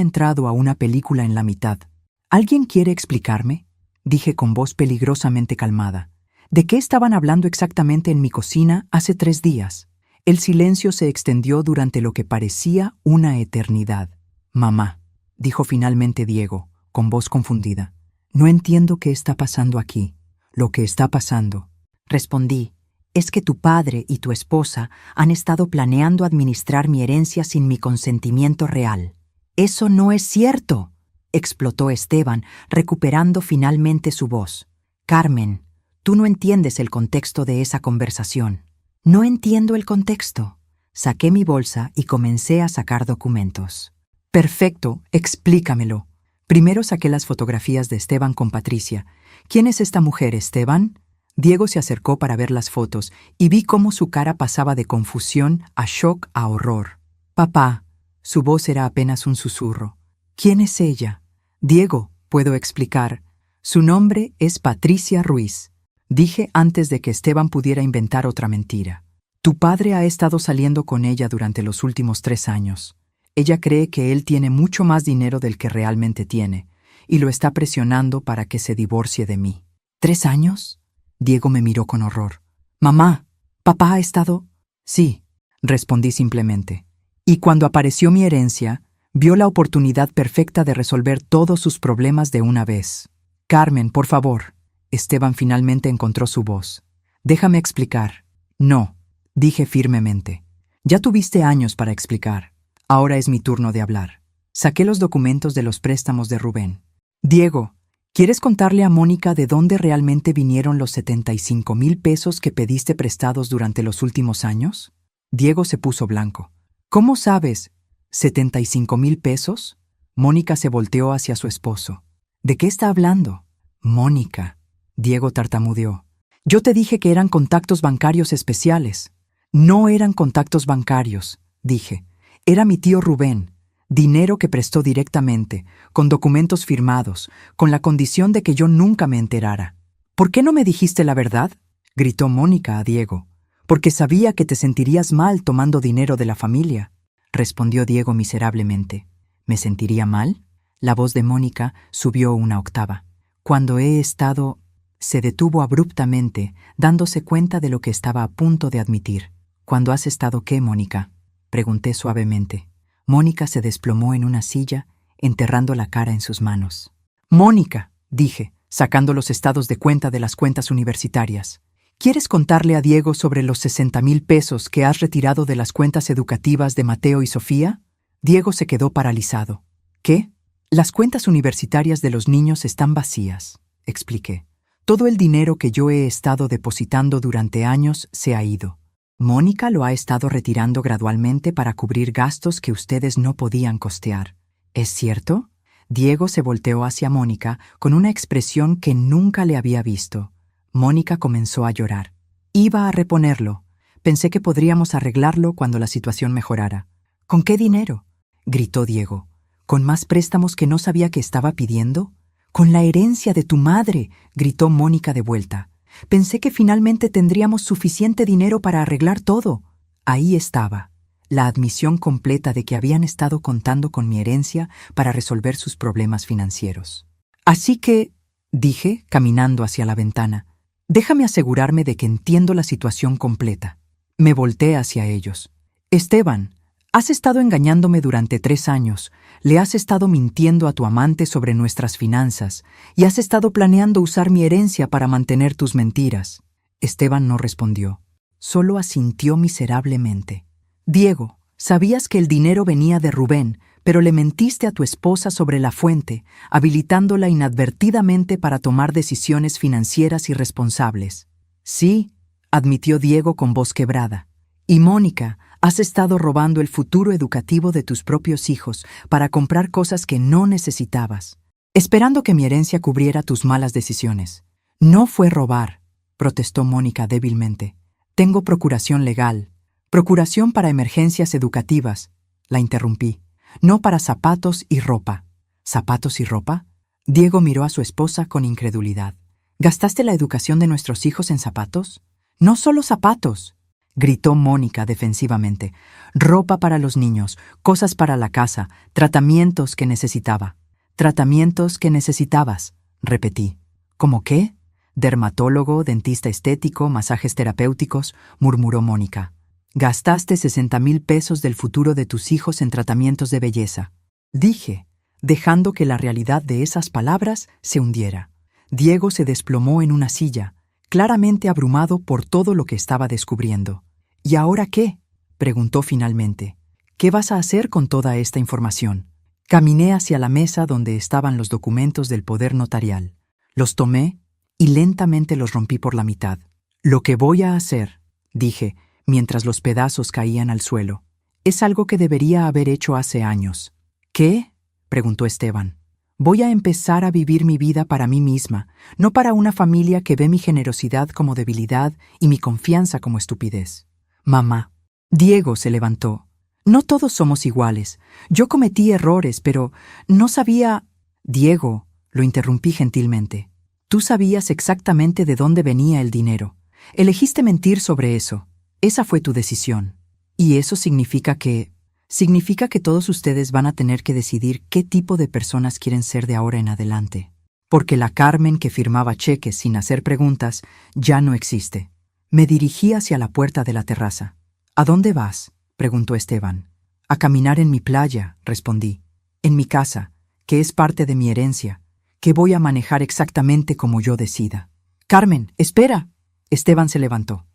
entrado a una película en la mitad. «¿Alguien quiere explicarme?», dije con voz peligrosamente calmada. «¿De qué estaban hablando exactamente en mi cocina hace 3 días?» El silencio se extendió durante lo que parecía una eternidad. «Mamá», dijo finalmente Diego, con voz confundida. «No entiendo qué está pasando aquí. Lo que está pasando», respondí, «es que tu padre y tu esposa han estado planeando administrar mi herencia sin mi consentimiento real». «Eso no es cierto», explotó Esteban, recuperando finalmente su voz. «Carmen, tú no entiendes el contexto de esa conversación». «No entiendo el contexto». Saqué mi bolsa y comencé a sacar documentos. «Perfecto, explícamelo». Primero saqué las fotografías de Esteban con Patricia. «¿Quién es esta mujer, Esteban?». Diego se acercó para ver las fotos y vi cómo su cara pasaba de confusión a shock a horror. «Papá», su voz era apenas un susurro. «¿Quién es ella?». «Diego, puedo explicar. Su nombre es Patricia Ruiz», dije antes de que Esteban pudiera inventar otra mentira. «Tu padre ha estado saliendo con ella durante los últimos 3 años. Ella cree que él tiene mucho más dinero del que realmente tiene, y lo está presionando para que se divorcie de mí». «¿3 años?». Diego me miró con horror. «Mamá, ¿papá ha estado...?» «Sí», respondí simplemente. «Y cuando apareció mi herencia, vio la oportunidad perfecta de resolver todos sus problemas de una vez». «Carmen, por favor». Esteban finalmente encontró su voz. «Déjame explicar». «No», dije firmemente. «Ya tuviste años para explicar. Ahora es mi turno de hablar». Saqué los documentos de los préstamos de Rubén. «Diego, ¿Quieres contarle a Mónica de dónde realmente vinieron los 75,000 pesos que pediste prestados durante los últimos años? Diego se puso blanco. ¿Cómo sabes? ¿75,000 pesos? Mónica se volteó hacia su esposo. ¿De qué está hablando? Mónica. Diego tartamudeó. Yo te dije que eran contactos bancarios especiales. No eran contactos bancarios, dije. Era mi tío Rubén. Dinero que prestó directamente, con documentos firmados, con la condición de que yo nunca me enterara. ¿Por qué no me dijiste la verdad? Gritó Mónica a Diego. Porque sabía que te sentirías mal tomando dinero de la familia, respondió Diego miserablemente. ¿Me sentiría mal? La voz de Mónica subió una octava. Cuando he estado... Se detuvo abruptamente, dándose cuenta de lo que estaba a punto de admitir. ¿Cuándo has estado qué, Mónica? Pregunté suavemente. Mónica se desplomó en una silla, enterrando la cara en sus manos. Mónica, dije, sacando los estados de cuenta de las cuentas universitarias. ¿Quieres contarle a Diego sobre los 60,000 pesos que has retirado de las cuentas educativas de Mateo y Sofía? Diego se quedó paralizado. ¿Qué? Las cuentas universitarias de los niños están vacías, expliqué. Todo el dinero que yo he estado depositando durante años se ha ido. Mónica lo ha estado retirando gradualmente para cubrir gastos que ustedes no podían costear. ¿Es cierto? Diego se volteó hacia Mónica con una expresión que nunca le había visto. Mónica comenzó a llorar. Iba a reponerlo. Pensé que podríamos arreglarlo cuando la situación mejorara. ¿Con qué dinero? Gritó Diego. ¿Con más préstamos que no sabía que estaba pidiendo? Con la herencia de tu madre, gritó Mónica de vuelta. Pensé que finalmente tendríamos suficiente dinero para arreglar todo. Ahí estaba, la admisión completa de que habían estado contando con mi herencia para resolver sus problemas financieros. Así que, dije, caminando hacia la ventana, déjame asegurarme de que entiendo la situación completa. Me volteé hacia ellos. Esteban, has estado engañándome durante 3 años, le has estado mintiendo a tu amante sobre nuestras finanzas y has estado planeando usar mi herencia para mantener tus mentiras. Esteban no respondió, solo asintió miserablemente. Diego, sabías que el dinero venía de Rubén, pero le mentiste a tu esposa sobre la fuente, habilitándola inadvertidamente para tomar decisiones financieras irresponsables. Sí, admitió Diego con voz quebrada. Y Mónica, has estado robando el futuro educativo de tus propios hijos para comprar cosas que no necesitabas, esperando que mi herencia cubriera tus malas decisiones. No fue robar, protestó Mónica débilmente. Tengo procuración legal. Procuración para emergencias educativas, la interrumpí. No para zapatos y ropa. ¿Zapatos y ropa? Diego miró a su esposa con incredulidad. ¿Gastaste la educación de nuestros hijos en zapatos? No solo zapatos, gritó Mónica defensivamente. Ropa para los niños, cosas para la casa, tratamientos que necesitaba. Tratamientos que necesitabas, repetí. ¿Cómo qué? Dermatólogo, dentista estético, masajes terapéuticos, murmuró Mónica. Gastaste 60,000 pesos del futuro de tus hijos en tratamientos de belleza. Dije, dejando que la realidad de esas palabras se hundiera. Diego se desplomó en una silla, claramente abrumado por todo lo que estaba descubriendo. ¿Y ahora qué? Preguntó finalmente. ¿Qué vas a hacer con toda esta información? Caminé hacia la mesa donde estaban los documentos del poder notarial. Los tomé y lentamente los rompí por la mitad. Lo que voy a hacer, dije, mientras los pedazos caían al suelo, es algo que debería haber hecho hace años. ¿Qué? Preguntó Esteban. Voy a empezar a vivir mi vida para mí misma, no para una familia que ve mi generosidad como debilidad y mi confianza como estupidez. Mamá. Diego se levantó. No todos somos iguales. Yo cometí errores, pero no sabía... Diego, lo interrumpí gentilmente. Tú sabías exactamente de dónde venía el dinero. Elegiste mentir sobre eso. Esa fue tu decisión. Y eso significa que todos ustedes van a tener que decidir qué tipo de personas quieren ser de ahora en adelante. Porque la Carmen que firmaba cheques sin hacer preguntas ya no existe. Me dirigí hacia la puerta de la terraza. ¿A dónde vas?, preguntó Esteban. A caminar en mi playa, respondí. En mi casa, que es parte de mi herencia, que voy a manejar exactamente como yo decida. Carmen, espera. Esteban se levantó.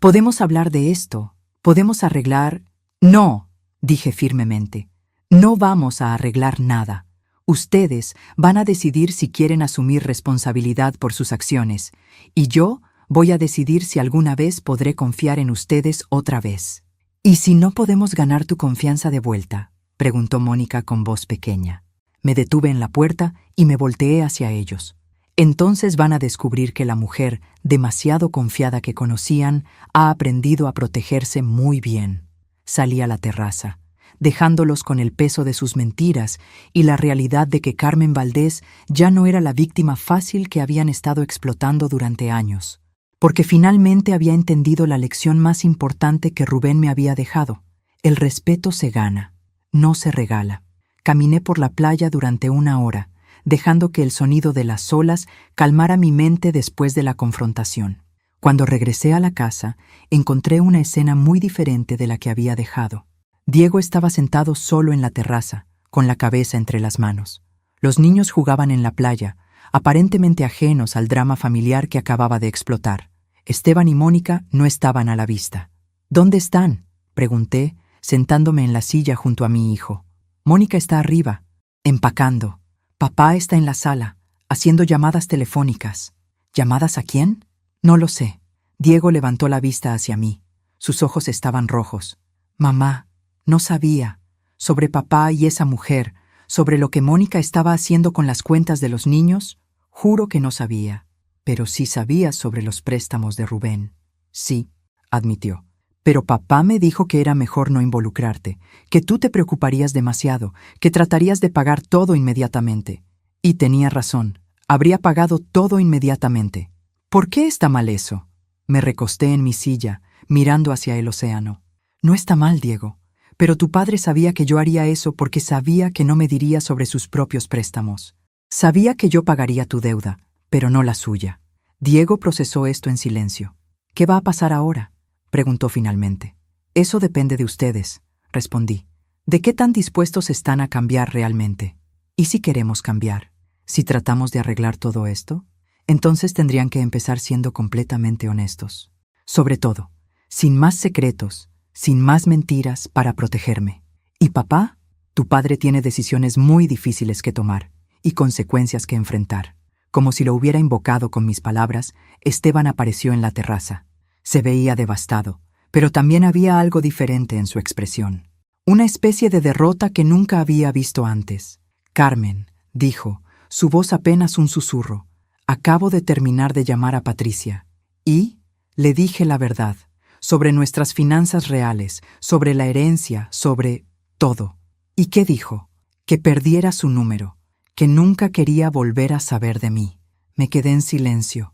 Podemos hablar de esto. Podemos arreglar... No, dije firmemente. No vamos a arreglar nada. Ustedes van a decidir si quieren asumir responsabilidad por sus acciones, y yo voy a decidir si alguna vez podré confiar en ustedes otra vez. ¿Y si no podemos ganar tu confianza de vuelta?, preguntó Mónica con voz pequeña. Me detuve en la puerta y me volteé hacia ellos. Entonces van a descubrir que la mujer, demasiado confiada que conocían, ha aprendido a protegerse muy bien. Salí a la terraza, dejándolos con el peso de sus mentiras y la realidad de que Carmen Valdés ya no era la víctima fácil que habían estado explotando durante años, porque finalmente había entendido la lección más importante que Rubén me había dejado. El respeto se gana, no se regala. Caminé por la playa durante 1 hora, dejando que el sonido de las olas calmara mi mente después de la confrontación. Cuando regresé a la casa, encontré una escena muy diferente de la que había dejado. Diego estaba sentado solo en la terraza, con la cabeza entre las manos. Los niños jugaban en la playa, aparentemente ajenos al drama familiar que acababa de explotar. Esteban y Mónica no estaban a la vista. ¿Dónde están?, pregunté, sentándome en la silla junto a mi hijo. Mónica está arriba, empacando. Papá está en la sala, haciendo llamadas telefónicas. ¿Llamadas a quién? No lo sé. Diego levantó la vista hacia mí. Sus ojos estaban rojos. Mamá, no sabía. Sobre papá y esa mujer, sobre lo que Mónica estaba haciendo con las cuentas de los niños, juro que no sabía. Pero sí sabía sobre los préstamos de Rubén. Sí, admitió. Pero papá me dijo que era mejor no involucrarte, que tú te preocuparías demasiado, que tratarías de pagar todo inmediatamente. Y tenía razón, habría pagado todo inmediatamente. ¿Por qué está mal eso? Me recosté en mi silla, mirando hacia el océano. No está mal, Diego, pero tu padre sabía que yo haría eso porque sabía que no me diría sobre sus propios préstamos. Sabía que yo pagaría tu deuda, pero no la suya. Diego procesó esto en silencio. ¿Qué va a pasar ahora?, preguntó finalmente. Eso depende de ustedes, respondí. ¿De qué tan dispuestos están a cambiar realmente? ¿Y si queremos cambiar? Si tratamos de arreglar todo esto, entonces tendrían que empezar siendo completamente honestos. Sobre todo, sin más secretos, sin más mentiras para protegerme. ¿Y papá? Tu padre tiene decisiones muy difíciles que tomar y consecuencias que enfrentar. Como si lo hubiera invocado con mis palabras, Esteban apareció en la terraza. Se veía devastado, pero también había algo diferente en su expresión. Una especie de derrota que nunca había visto antes. Carmen, dijo, su voz apenas un susurro. Acabo de terminar de llamar a Patricia. Y le dije la verdad, sobre nuestras finanzas reales, sobre la herencia, sobre todo. ¿Y qué dijo? Que perdiera su número, que nunca quería volver a saber de mí. Me quedé en silencio,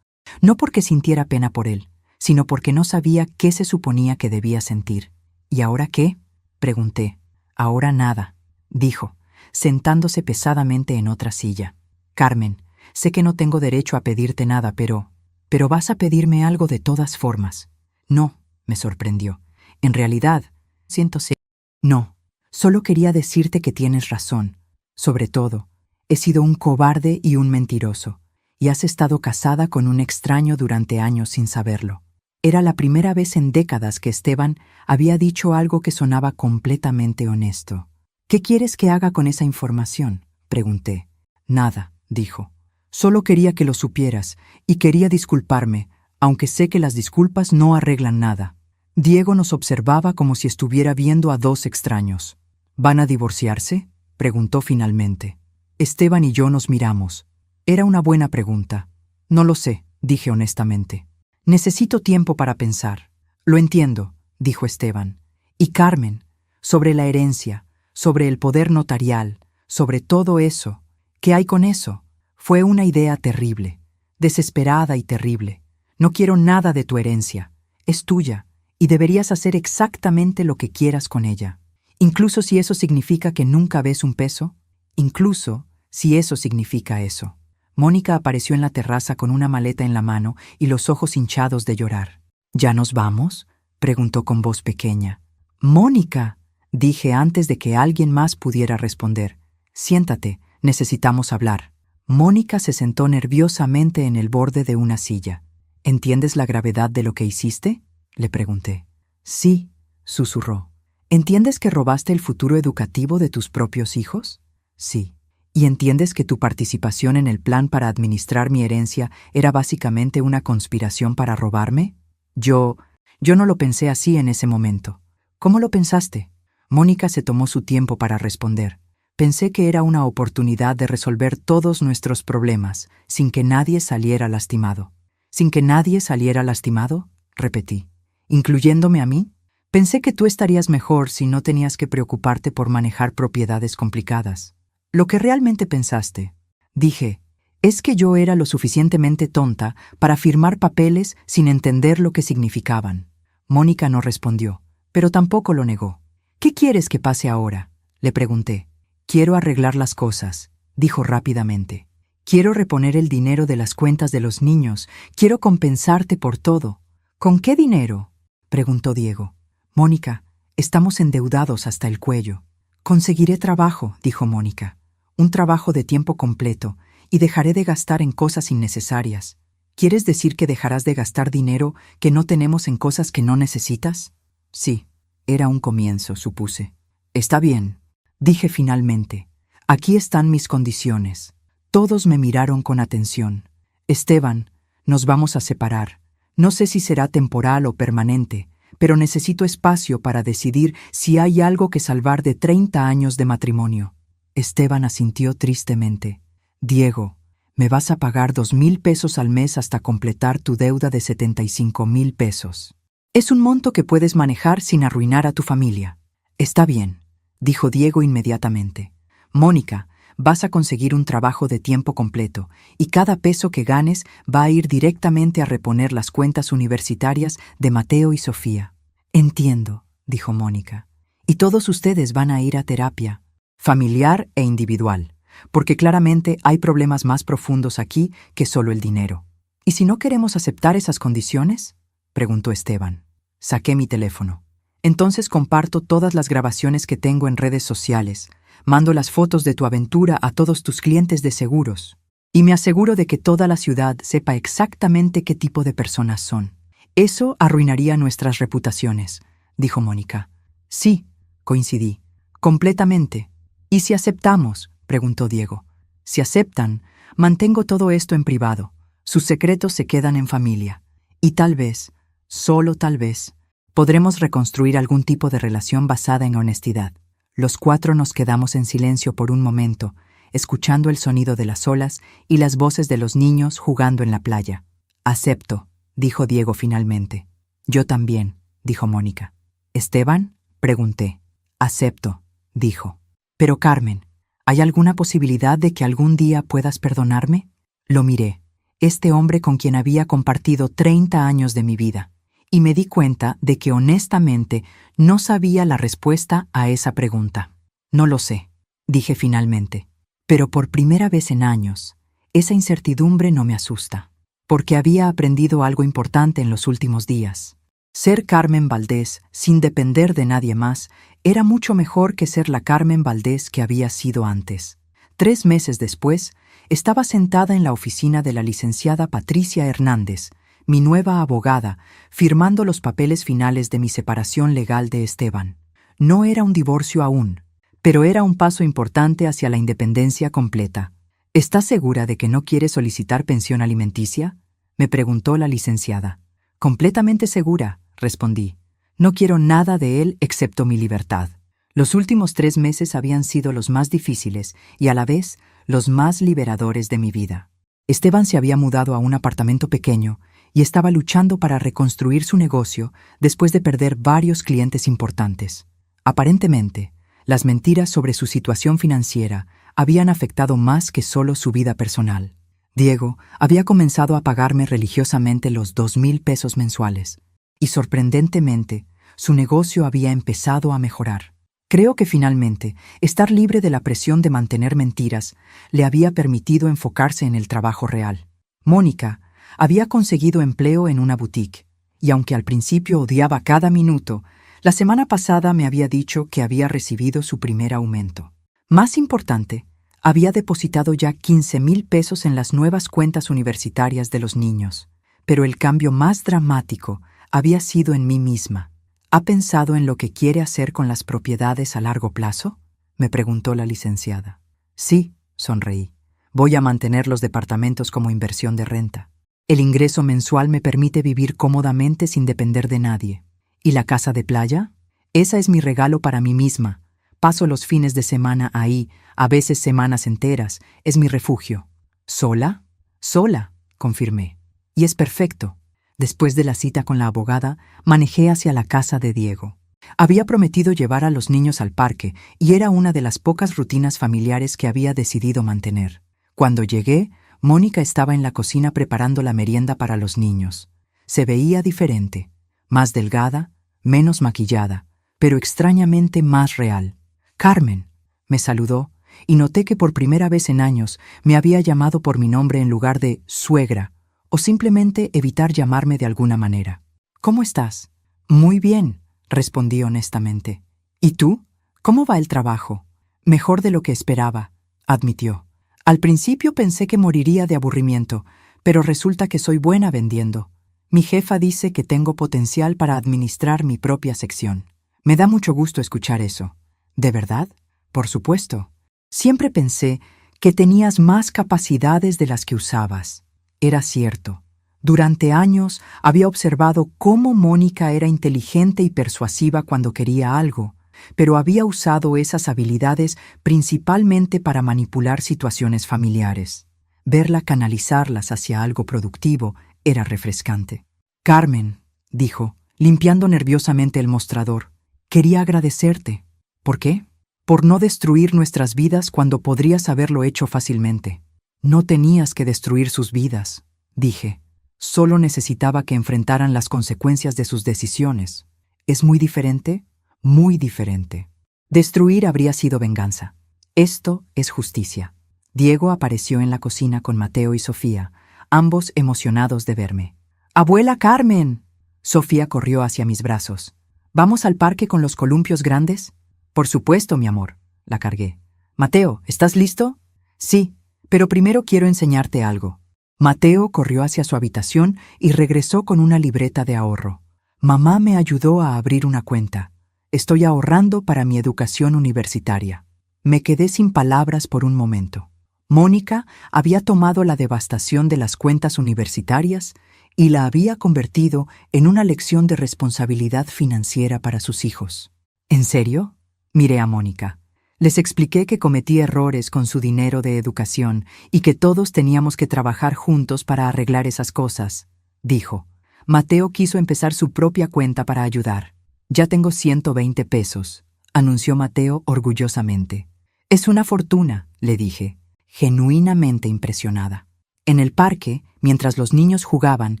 no porque sintiera pena por él, sino porque no sabía qué se suponía que debía sentir. ¿Y ahora qué?, pregunté. Ahora nada, dijo, sentándose pesadamente en otra silla. Carmen, sé que no tengo derecho a pedirte nada, pero vas a pedirme algo de todas formas. No, me sorprendió. En realidad, siento ser. No, solo quería decirte que tienes razón. Sobre todo, he sido un cobarde y un mentiroso, y has estado casada con un extraño durante años sin saberlo. Era la primera vez en décadas que Esteban había dicho algo que sonaba completamente honesto. ¿Qué quieres que haga con esa información?, pregunté. Nada, dijo. Solo quería que lo supieras y quería disculparme, aunque sé que las disculpas no arreglan nada. Diego nos observaba como si estuviera viendo a dos extraños. ¿Van a divorciarse?, preguntó finalmente. Esteban y yo nos miramos. Era una buena pregunta. No lo sé, dije honestamente. Necesito tiempo para pensar. Lo entiendo, dijo Esteban. Y Carmen, sobre la herencia, sobre el poder notarial, sobre todo eso, ¿qué hay con eso? Fue una idea terrible, desesperada y terrible. No quiero nada de tu herencia. Es tuya, y deberías hacer exactamente lo que quieras con ella. Incluso si eso significa que nunca ves un peso, incluso si eso significa eso. Mónica apareció en la terraza con una maleta en la mano y los ojos hinchados de llorar. ¿Ya nos vamos?, preguntó con voz pequeña. «Mónica», dije antes de que alguien más pudiera responder. «Siéntate, necesitamos hablar». Mónica se sentó nerviosamente en el borde de una silla. «¿Entiendes la gravedad de lo que hiciste?», le pregunté. «Sí», susurró. «¿Entiendes que robaste el futuro educativo de tus propios hijos?». «Sí». ¿Y entiendes que tu participación en el plan para administrar mi herencia era básicamente una conspiración para robarme? Yo no lo pensé así en ese momento. ¿Cómo lo pensaste? Mónica se tomó su tiempo para responder. Pensé que era una oportunidad de resolver todos nuestros problemas, sin que nadie saliera lastimado. ¿Sin que nadie saliera lastimado? Repetí. ¿Incluyéndome a mí? Pensé que tú estarías mejor si no tenías que preocuparte por manejar propiedades complicadas. Lo que realmente pensaste, dije, es que yo era lo suficientemente tonta para firmar papeles sin entender lo que significaban. Mónica no respondió, pero tampoco lo negó. ¿Qué quieres que pase ahora?, le pregunté. Quiero arreglar las cosas, dijo rápidamente. Quiero reponer el dinero de las cuentas de los niños. Quiero compensarte por todo. ¿Con qué dinero?, preguntó Diego. Mónica, estamos endeudados hasta el cuello. Conseguiré trabajo, dijo Mónica. Un trabajo de tiempo completo, y dejaré de gastar en cosas innecesarias. ¿Quieres decir que dejarás de gastar dinero que no tenemos en cosas que no necesitas? Sí, era un comienzo, supuse. Está bien, dije finalmente. Aquí están mis condiciones. Todos me miraron con atención. Esteban, nos vamos a separar. No sé si será temporal o permanente, pero necesito espacio para decidir si hay algo que salvar de 30 años de matrimonio. Esteban asintió tristemente. Diego, me vas a pagar 2,000 pesos al mes hasta completar tu deuda de 75,000 pesos. Es un monto que puedes manejar sin arruinar a tu familia. Está bien, dijo Diego inmediatamente. Mónica, vas a conseguir un trabajo de tiempo completo y cada peso que ganes va a ir directamente a reponer las cuentas universitarias de Mateo y Sofía. Entiendo, dijo Mónica. Y todos ustedes van a ir a terapia, familiar e individual, porque claramente hay problemas más profundos aquí que solo el dinero. ¿Y si no queremos aceptar esas condiciones?, preguntó Esteban. Saqué mi teléfono. Entonces comparto todas las grabaciones que tengo en redes sociales, mando las fotos de tu aventura a todos tus clientes de seguros, y me aseguro de que toda la ciudad sepa exactamente qué tipo de personas son. Eso arruinaría nuestras reputaciones, dijo Mónica. Sí, coincidí. Completamente. ¿Y si aceptamos?, preguntó Diego. Si aceptan, mantengo todo esto en privado. Sus secretos se quedan en familia. Y tal vez, solo tal vez, podremos reconstruir algún tipo de relación basada en honestidad. Los 4 nos quedamos en silencio por un momento, escuchando el sonido de las olas y las voces de los niños jugando en la playa. Acepto, dijo Diego finalmente. Yo también, dijo Mónica. ¿Esteban?, pregunté. Acepto, dijo. Pero Carmen, ¿hay alguna posibilidad de que algún día puedas perdonarme? Lo miré, este hombre con quien había compartido 30 años de mi vida, y me di cuenta de que honestamente no sabía la respuesta a esa pregunta. No lo sé, dije finalmente, pero por primera vez en años, esa incertidumbre no me asusta, porque había aprendido algo importante en los últimos días. Ser Carmen Valdés, sin depender de nadie más, era mucho mejor que ser la Carmen Valdés que había sido antes. 3 meses después, estaba sentada en la oficina de la licenciada Patricia Hernández, mi nueva abogada, firmando los papeles finales de mi separación legal de Esteban. No era un divorcio aún, pero era un paso importante hacia la independencia completa. ¿Estás segura de que no quieres solicitar pensión alimenticia?, me preguntó la licenciada. Completamente segura, respondí. No quiero nada de él excepto mi libertad. Los últimos 3 meses habían sido los más difíciles y a la vez los más liberadores de mi vida. Esteban se había mudado a un apartamento pequeño y estaba luchando para reconstruir su negocio después de perder varios clientes importantes. Aparentemente, las mentiras sobre su situación financiera habían afectado más que solo su vida personal. Diego había comenzado a pagarme religiosamente los 2,000 pesos mensuales, y sorprendentemente, su negocio había empezado a mejorar. Creo que finalmente, estar libre de la presión de mantener mentiras le había permitido enfocarse en el trabajo real. Mónica había conseguido empleo en una boutique, y aunque al principio odiaba cada minuto, la semana pasada me había dicho que había recibido su primer aumento. Más importante, había depositado ya 15,000 pesos en las nuevas cuentas universitarias de los niños. Pero el cambio más dramático había sido en mí misma. ¿Ha pensado en lo que quiere hacer con las propiedades a largo plazo?, me preguntó la licenciada. Sí, sonreí. Voy a mantener los departamentos como inversión de renta. El ingreso mensual me permite vivir cómodamente sin depender de nadie. ¿Y la casa de playa? Esa es mi regalo para mí misma. Paso los fines de semana ahí, a veces semanas enteras. Es mi refugio. ¿Sola? Sola, confirmé. Y es perfecto. Después de la cita con la abogada, manejé hacia la casa de Diego. Había prometido llevar a los niños al parque y era una de las pocas rutinas familiares que había decidido mantener. Cuando llegué, Mónica estaba en la cocina preparando la merienda para los niños. Se veía diferente, más delgada, menos maquillada, pero extrañamente más real. «Carmen», me saludó, y noté que por primera vez en años me había llamado por mi nombre en lugar de suegra, o simplemente evitar llamarme de alguna manera. «¿Cómo estás?» «Muy bien», respondí honestamente. «¿Y tú? ¿Cómo va el trabajo?» «Mejor de lo que esperaba», admitió. «Al principio pensé que moriría de aburrimiento, pero resulta que soy buena vendiendo. Mi jefa dice que tengo potencial para administrar mi propia sección. Me da mucho gusto escuchar eso». «¿De verdad?» «Por supuesto. Siempre pensé que tenías más capacidades de las que usabas». Era cierto. Durante años había observado cómo Mónica era inteligente y persuasiva cuando quería algo, pero había usado esas habilidades principalmente para manipular situaciones familiares. Verla canalizarlas hacia algo productivo era refrescante. «Carmen», dijo, limpiando nerviosamente el mostrador, «quería agradecerte». «¿Por qué?» «Por no destruir nuestras vidas cuando podrías haberlo hecho fácilmente». «No tenías que destruir sus vidas», dije. «Solo necesitaba que enfrentaran las consecuencias de sus decisiones». «¿Es muy diferente?» «Muy diferente. Destruir habría sido venganza. Esto es justicia». Diego apareció en la cocina con Mateo y Sofía, ambos emocionados de verme. «¡Abuela Carmen!» Sofía corrió hacia mis brazos. «¿Vamos al parque con los columpios grandes?» «Por supuesto, mi amor», la cargué. «Mateo, ¿estás listo?» «Sí, pero primero quiero enseñarte algo». Mateo corrió hacia su habitación y regresó con una libreta de ahorro. «Mamá me ayudó a abrir una cuenta. Estoy ahorrando para mi educación universitaria». Me quedé sin palabras por un momento. Mónica había tomado la devastación de las cuentas universitarias y la había convertido en una lección de responsabilidad financiera para sus hijos. ¿En serio? Miré a Mónica. Les expliqué que cometí errores con su dinero de educación y que todos teníamos que trabajar juntos para arreglar esas cosas, dijo. Mateo quiso empezar su propia cuenta para ayudar. «Ya tengo 120 pesos», anunció Mateo orgullosamente. «Es una fortuna», le dije, genuinamente impresionada. En el parque, mientras los niños jugaban,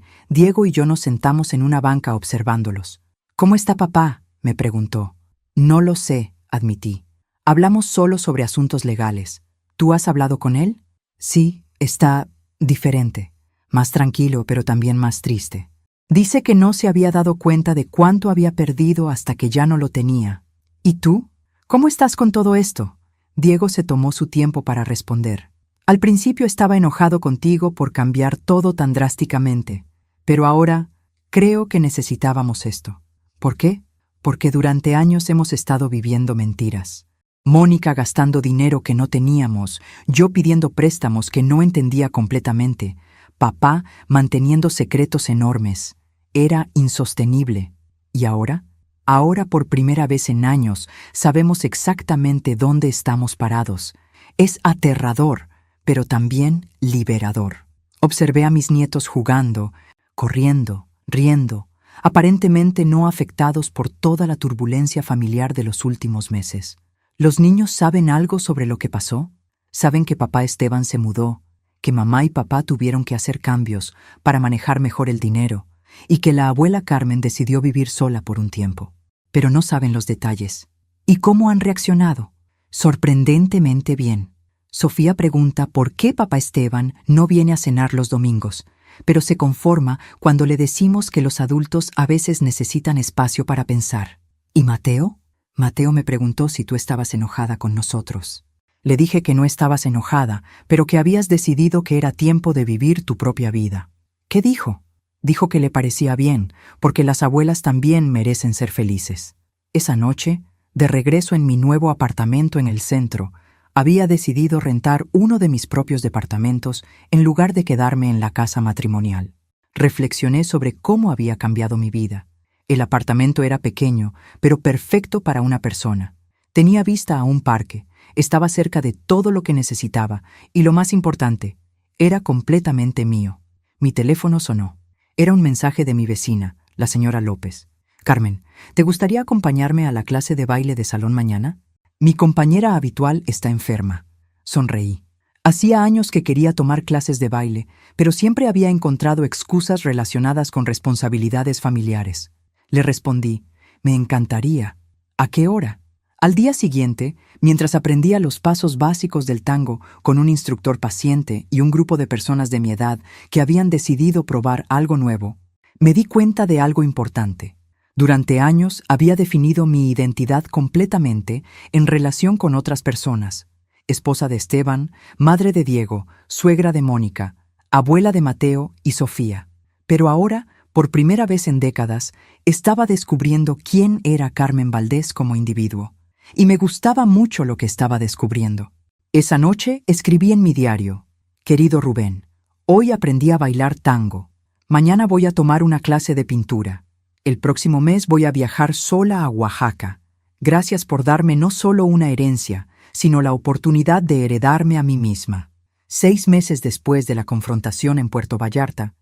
Diego y yo nos sentamos en una banca observándolos. «¿Cómo está papá?», me preguntó. «No lo sé», admití. «Hablamos solo sobre asuntos legales. ¿Tú has hablado con él?» «Sí, está diferente. Más tranquilo, pero también más triste. Dice que no se había dado cuenta de cuánto había perdido hasta que ya no lo tenía. ¿Y tú? ¿Cómo estás con todo esto?» Diego se tomó su tiempo para responder. «Al principio estaba enojado contigo por cambiar todo tan drásticamente, pero ahora creo que necesitábamos esto». «¿Por qué?» «Porque durante años hemos estado viviendo mentiras. Mónica gastando dinero que no teníamos, yo pidiendo préstamos que no entendía completamente, papá manteniendo secretos enormes. Era insostenible. ¿Y ahora? Ahora por primera vez en años sabemos exactamente dónde estamos parados. Es aterrador, pero también liberador». Observé a mis nietos jugando, corriendo, riendo, aparentemente no afectados por toda la turbulencia familiar de los últimos meses. ¿Los niños saben algo sobre lo que pasó? ¿Saben que papá Esteban se mudó, que mamá y papá tuvieron que hacer cambios para manejar mejor el dinero y que la abuela Carmen decidió vivir sola por un tiempo? Pero no saben los detalles. ¿Y cómo han reaccionado? Sorprendentemente bien. Sofía pregunta por qué papá Esteban no viene a cenar los domingos, pero se conforma cuando le decimos que los adultos a veces necesitan espacio para pensar. ¿Y Mateo? Mateo me preguntó si tú estabas enojada con nosotros. Le dije que no estabas enojada, pero que habías decidido que era tiempo de vivir tu propia vida. ¿Qué dijo? Dijo que le parecía bien, porque las abuelas también merecen ser felices. Esa noche, de regreso en mi nuevo apartamento en el centro, Había decidido rentar uno de mis propios departamentos en lugar de quedarme en la casa matrimonial. Reflexioné sobre cómo había cambiado mi vida. El apartamento era pequeño, pero perfecto para una persona. Tenía vista a un parque, estaba cerca de todo lo que necesitaba y, lo más importante, era completamente mío. Mi teléfono sonó. Era un mensaje de mi vecina, la señora López. «Carmen, ¿te gustaría acompañarme a la clase de baile de salón mañana? Mi compañera habitual está enferma». Sonreí. Hacía años que quería tomar clases de baile, pero siempre había encontrado excusas relacionadas con responsabilidades familiares. Le respondí: «Me encantaría». «¿A qué hora?». Al día siguiente, mientras aprendía los pasos básicos del tango con un instructor paciente y un grupo de personas de mi edad que habían decidido probar algo nuevo, me di cuenta de algo importante. Durante años había definido mi identidad completamente en relación con otras personas: esposa de Esteban, madre de Diego, suegra de Mónica, abuela de Mateo y Sofía. Pero ahora, por primera vez en décadas, estaba descubriendo quién era Carmen Valdés como individuo. Y me gustaba mucho lo que estaba descubriendo. Esa noche escribí en mi diario: «Querido Rubén, hoy aprendí a bailar tango. Mañana voy a tomar una clase de pintura. El próximo mes voy a viajar sola a Oaxaca. Gracias por darme no solo una herencia, sino la oportunidad de heredarme a mí misma». 6 meses después de la confrontación en Puerto Vallarta,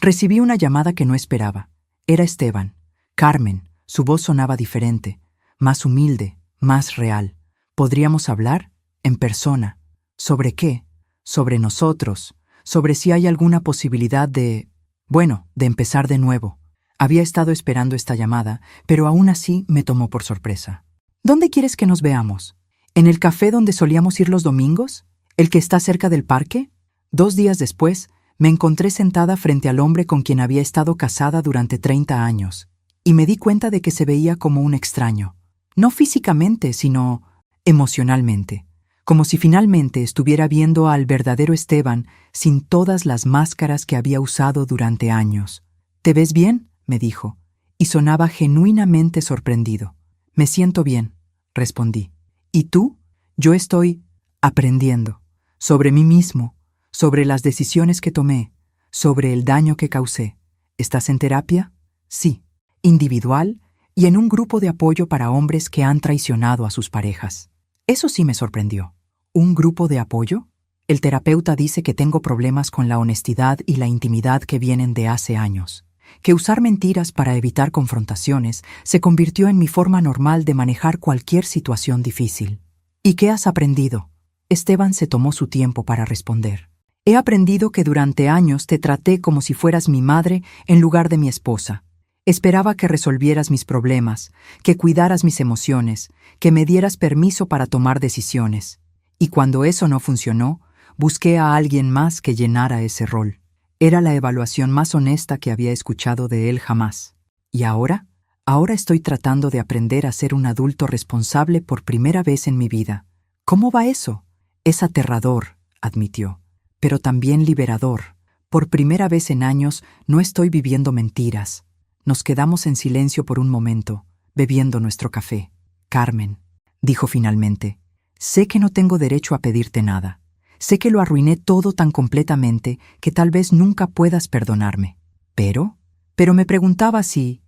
recibí una llamada que no esperaba. Era Esteban. Carmen, su voz sonaba diferente, más humilde, más real. ¿Podríamos hablar? En persona. ¿Sobre qué? Sobre nosotros, sobre si hay alguna posibilidad de empezar de nuevo. Había estado esperando esta llamada, pero aún así me tomó por sorpresa. «¿Dónde quieres que nos veamos? ¿En el café donde solíamos ir los domingos? ¿El que está cerca del parque?». 2 días después, me encontré sentada frente al hombre con quien había estado casada durante 30 años, y me di cuenta de que se veía como un extraño. No físicamente, sino emocionalmente. Como si finalmente estuviera viendo al verdadero Esteban sin todas las máscaras que había usado durante años. «¿Te ves bien?», me dijo, y sonaba genuinamente sorprendido. «Me siento bien», respondí. «¿Y tú?». «Yo estoy aprendiendo. Sobre mí mismo, sobre las decisiones que tomé, sobre el daño que causé». «¿Estás en terapia?». «Sí, individual y en un grupo de apoyo para hombres que han traicionado a sus parejas». Eso sí me sorprendió. ¿Un grupo de apoyo? El terapeuta dice que tengo problemas con la honestidad y la intimidad que vienen de hace años, que usar mentiras para evitar confrontaciones se convirtió en mi forma normal de manejar cualquier situación difícil. «¿Y qué has aprendido?». Esteban se tomó su tiempo para responder. «He aprendido que durante años te traté como si fueras mi madre en lugar de mi esposa. Esperaba que resolvieras mis problemas, que cuidaras mis emociones, que me dieras permiso para tomar decisiones. Y cuando eso no funcionó, busqué a alguien más que llenara ese rol». Era la evaluación más honesta que había escuchado de él jamás. ¿Y ahora? Ahora estoy tratando de aprender a ser un adulto responsable por primera vez en mi vida. ¿Cómo va eso? Es aterrador, admitió, pero también liberador. Por primera vez en años no estoy viviendo mentiras. Nos quedamos en silencio por un momento, bebiendo nuestro café. «Carmen», dijo finalmente, «sé que no tengo derecho a pedirte nada. Sé que lo arruiné todo tan completamente que tal vez nunca puedas perdonarme. Pero me preguntaba si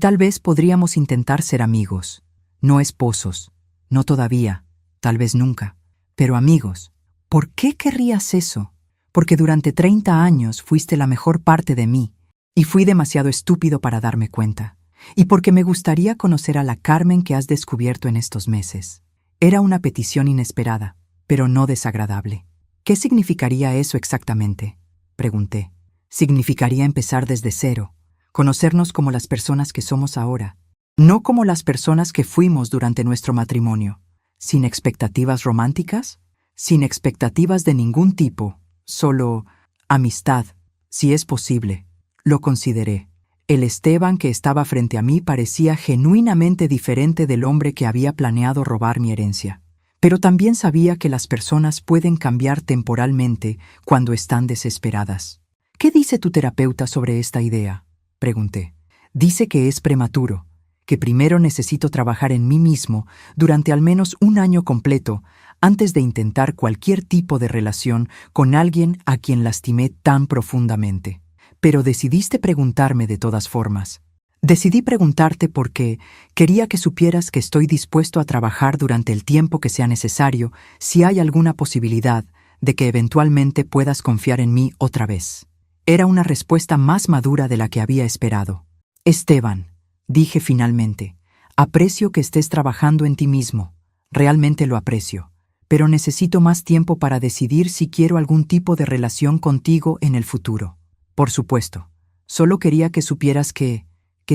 tal vez podríamos intentar ser amigos. No esposos, no todavía, tal vez nunca, pero amigos». «¿Por qué querrías eso?». «Porque durante 30 años fuiste la mejor parte de mí, y fui demasiado estúpido para darme cuenta. Y porque me gustaría conocer a la Carmen que has descubierto en estos meses». Era una petición inesperada, pero no desagradable. «¿Qué significaría eso exactamente?», pregunté. «Significaría empezar desde cero, conocernos como las personas que somos ahora, no como las personas que fuimos durante nuestro matrimonio, sin expectativas románticas, sin expectativas de ningún tipo, solo amistad, si es posible». Lo consideré. El Esteban que estaba frente a mí parecía genuinamente diferente del hombre que había planeado robar mi herencia. Pero también sabía que las personas pueden cambiar temporalmente cuando están desesperadas. «¿Qué dice tu terapeuta sobre esta idea?», pregunté. «Dice que es prematuro, que primero necesito trabajar en mí mismo durante al menos un año completo antes de intentar cualquier tipo de relación con alguien a quien lastimé tan profundamente. Pero decidiste preguntarme de todas formas. Decidí preguntarte porque quería que supieras que estoy dispuesto a trabajar durante el tiempo que sea necesario si hay alguna posibilidad de que eventualmente puedas confiar en mí otra vez. Era una respuesta más madura de la que había esperado. Esteban, dije finalmente, aprecio que estés trabajando en ti mismo. Realmente lo aprecio. Pero necesito más tiempo para decidir si quiero algún tipo de relación contigo en el futuro. Por supuesto, solo quería que supieras que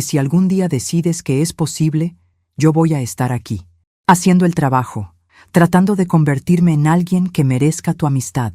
si algún día decides que es posible, yo voy a estar aquí, haciendo el trabajo, tratando de convertirme en alguien que merezca tu amistad.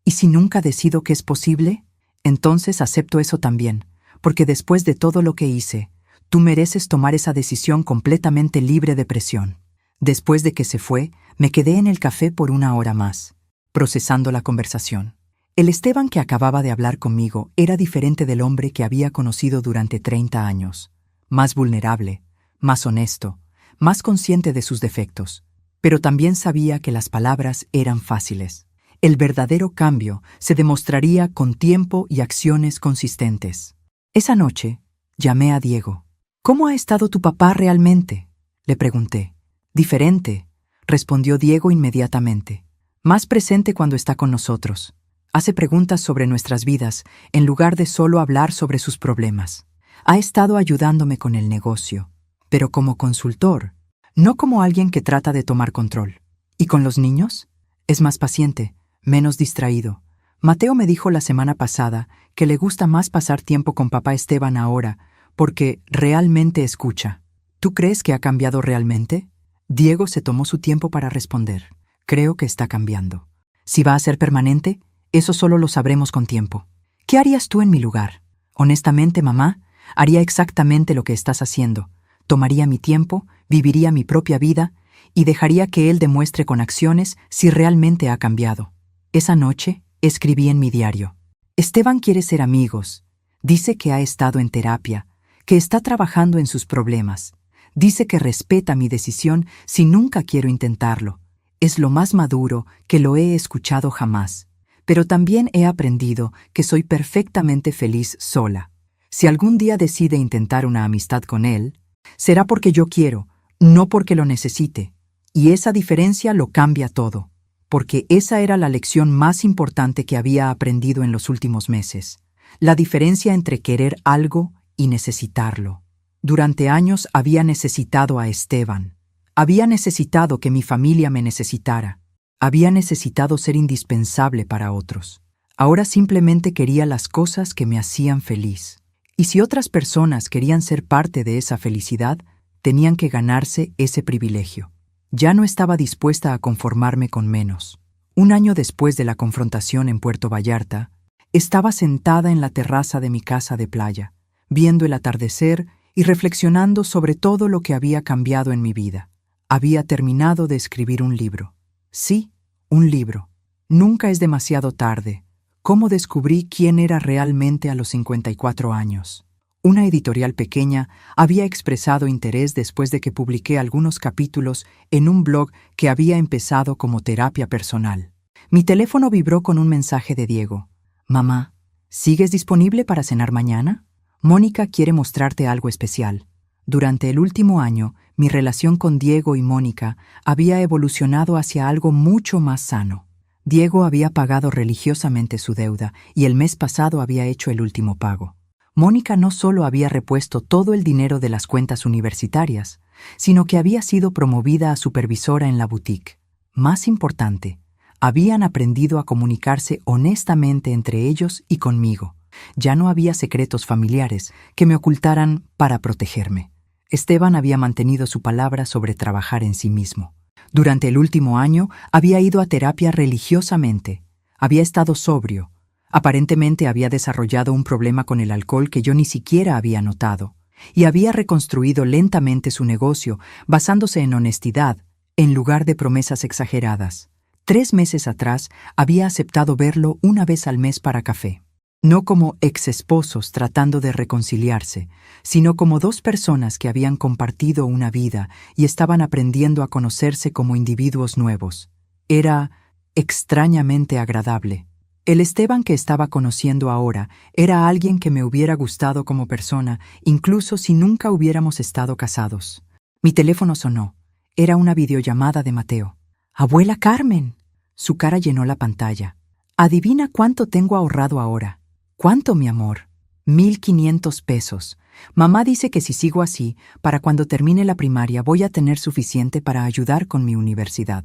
Y si nunca decido que es posible, entonces acepto eso también, porque después de todo lo que hice, tú mereces tomar esa decisión completamente libre de presión. Después de que se fue, me quedé en el café por 1 hora más, procesando la conversación. El Esteban que acababa de hablar conmigo era diferente del hombre que había conocido durante 30 años. Más vulnerable, más honesto, más consciente de sus defectos. Pero también sabía que las palabras eran fáciles. El verdadero cambio se demostraría con tiempo y acciones consistentes. Esa noche, llamé a Diego. ¿Cómo ha estado tu papá realmente?, le pregunté. Diferente, respondió Diego inmediatamente. Más presente cuando está con nosotros. Hace preguntas sobre nuestras vidas, en lugar de solo hablar sobre sus problemas. Ha estado ayudándome con el negocio, pero como consultor, no como alguien que trata de tomar control. ¿Y con los niños? Es más paciente, menos distraído. Mateo me dijo la semana pasada que le gusta más pasar tiempo con papá Esteban ahora, porque realmente escucha. ¿Tú crees que ha cambiado realmente? Diego se tomó su tiempo para responder. Creo que está cambiando. Si va a ser permanente, eso solo lo sabremos con tiempo. ¿Qué harías tú en mi lugar? Honestamente, mamá, haría exactamente lo que estás haciendo. Tomaría mi tiempo, viviría mi propia vida y dejaría que él demuestre con acciones si realmente ha cambiado. Esa noche, escribí en mi diario. Esteban quiere ser amigos. Dice que ha estado en terapia, que está trabajando en sus problemas. Dice que respeta mi decisión si nunca quiero intentarlo. Es lo más maduro que lo he escuchado jamás. Pero también he aprendido que soy perfectamente feliz sola. Si algún día decide intentar una amistad con él, será porque yo quiero, no porque lo necesite. Y esa diferencia lo cambia todo, porque esa era la lección más importante que había aprendido en los últimos meses. La diferencia entre querer algo y necesitarlo. Durante años había necesitado a Esteban. Había necesitado que mi familia me necesitara. Había necesitado ser indispensable para otros. Ahora simplemente quería las cosas que me hacían feliz. Y si otras personas querían ser parte de esa felicidad, tenían que ganarse ese privilegio. Ya no estaba dispuesta a conformarme con menos. 1 año después de la confrontación en Puerto Vallarta, estaba sentada en la terraza de mi casa de playa, viendo el atardecer y reflexionando sobre todo lo que había cambiado en mi vida. Había terminado de escribir un libro. Sí, un libro. Nunca es demasiado tarde. ¿Cómo descubrí quién era realmente a los 54 años? Una editorial pequeña había expresado interés después de que publiqué algunos capítulos en un blog que había empezado como terapia personal. Mi teléfono vibró con un mensaje de Diego. Mamá, ¿sigues disponible para cenar mañana? Mónica quiere mostrarte algo especial. Durante el último año, mi relación con Diego y Mónica había evolucionado hacia algo mucho más sano. Diego había pagado religiosamente su deuda y el mes pasado había hecho el último pago. Mónica no solo había repuesto todo el dinero de las cuentas universitarias, sino que había sido promovida a supervisora en la boutique. Más importante, habían aprendido a comunicarse honestamente entre ellos y conmigo. Ya no había secretos familiares que me ocultaran para protegerme. Esteban había mantenido su palabra sobre trabajar en sí mismo. Durante el último año había ido a terapia religiosamente. Había estado sobrio. Aparentemente había desarrollado un problema con el alcohol que yo ni siquiera había notado. Y había reconstruido lentamente su negocio basándose en honestidad, en lugar de promesas exageradas. 3 meses atrás había aceptado verlo 1 vez al mes para café. No como ex-esposos tratando de reconciliarse, sino como 2 personas que habían compartido una vida y estaban aprendiendo a conocerse como individuos nuevos. Era extrañamente agradable. El Esteban que estaba conociendo ahora era alguien que me hubiera gustado como persona, incluso si nunca hubiéramos estado casados. Mi teléfono sonó. Era una videollamada de Mateo. «¡Abuela Carmen!». Su cara llenó la pantalla. «Adivina cuánto tengo ahorrado ahora». «¿Cuánto, mi amor?». $1,500. Mamá dice que si sigo así, para cuando termine la primaria voy a tener suficiente para ayudar con mi universidad.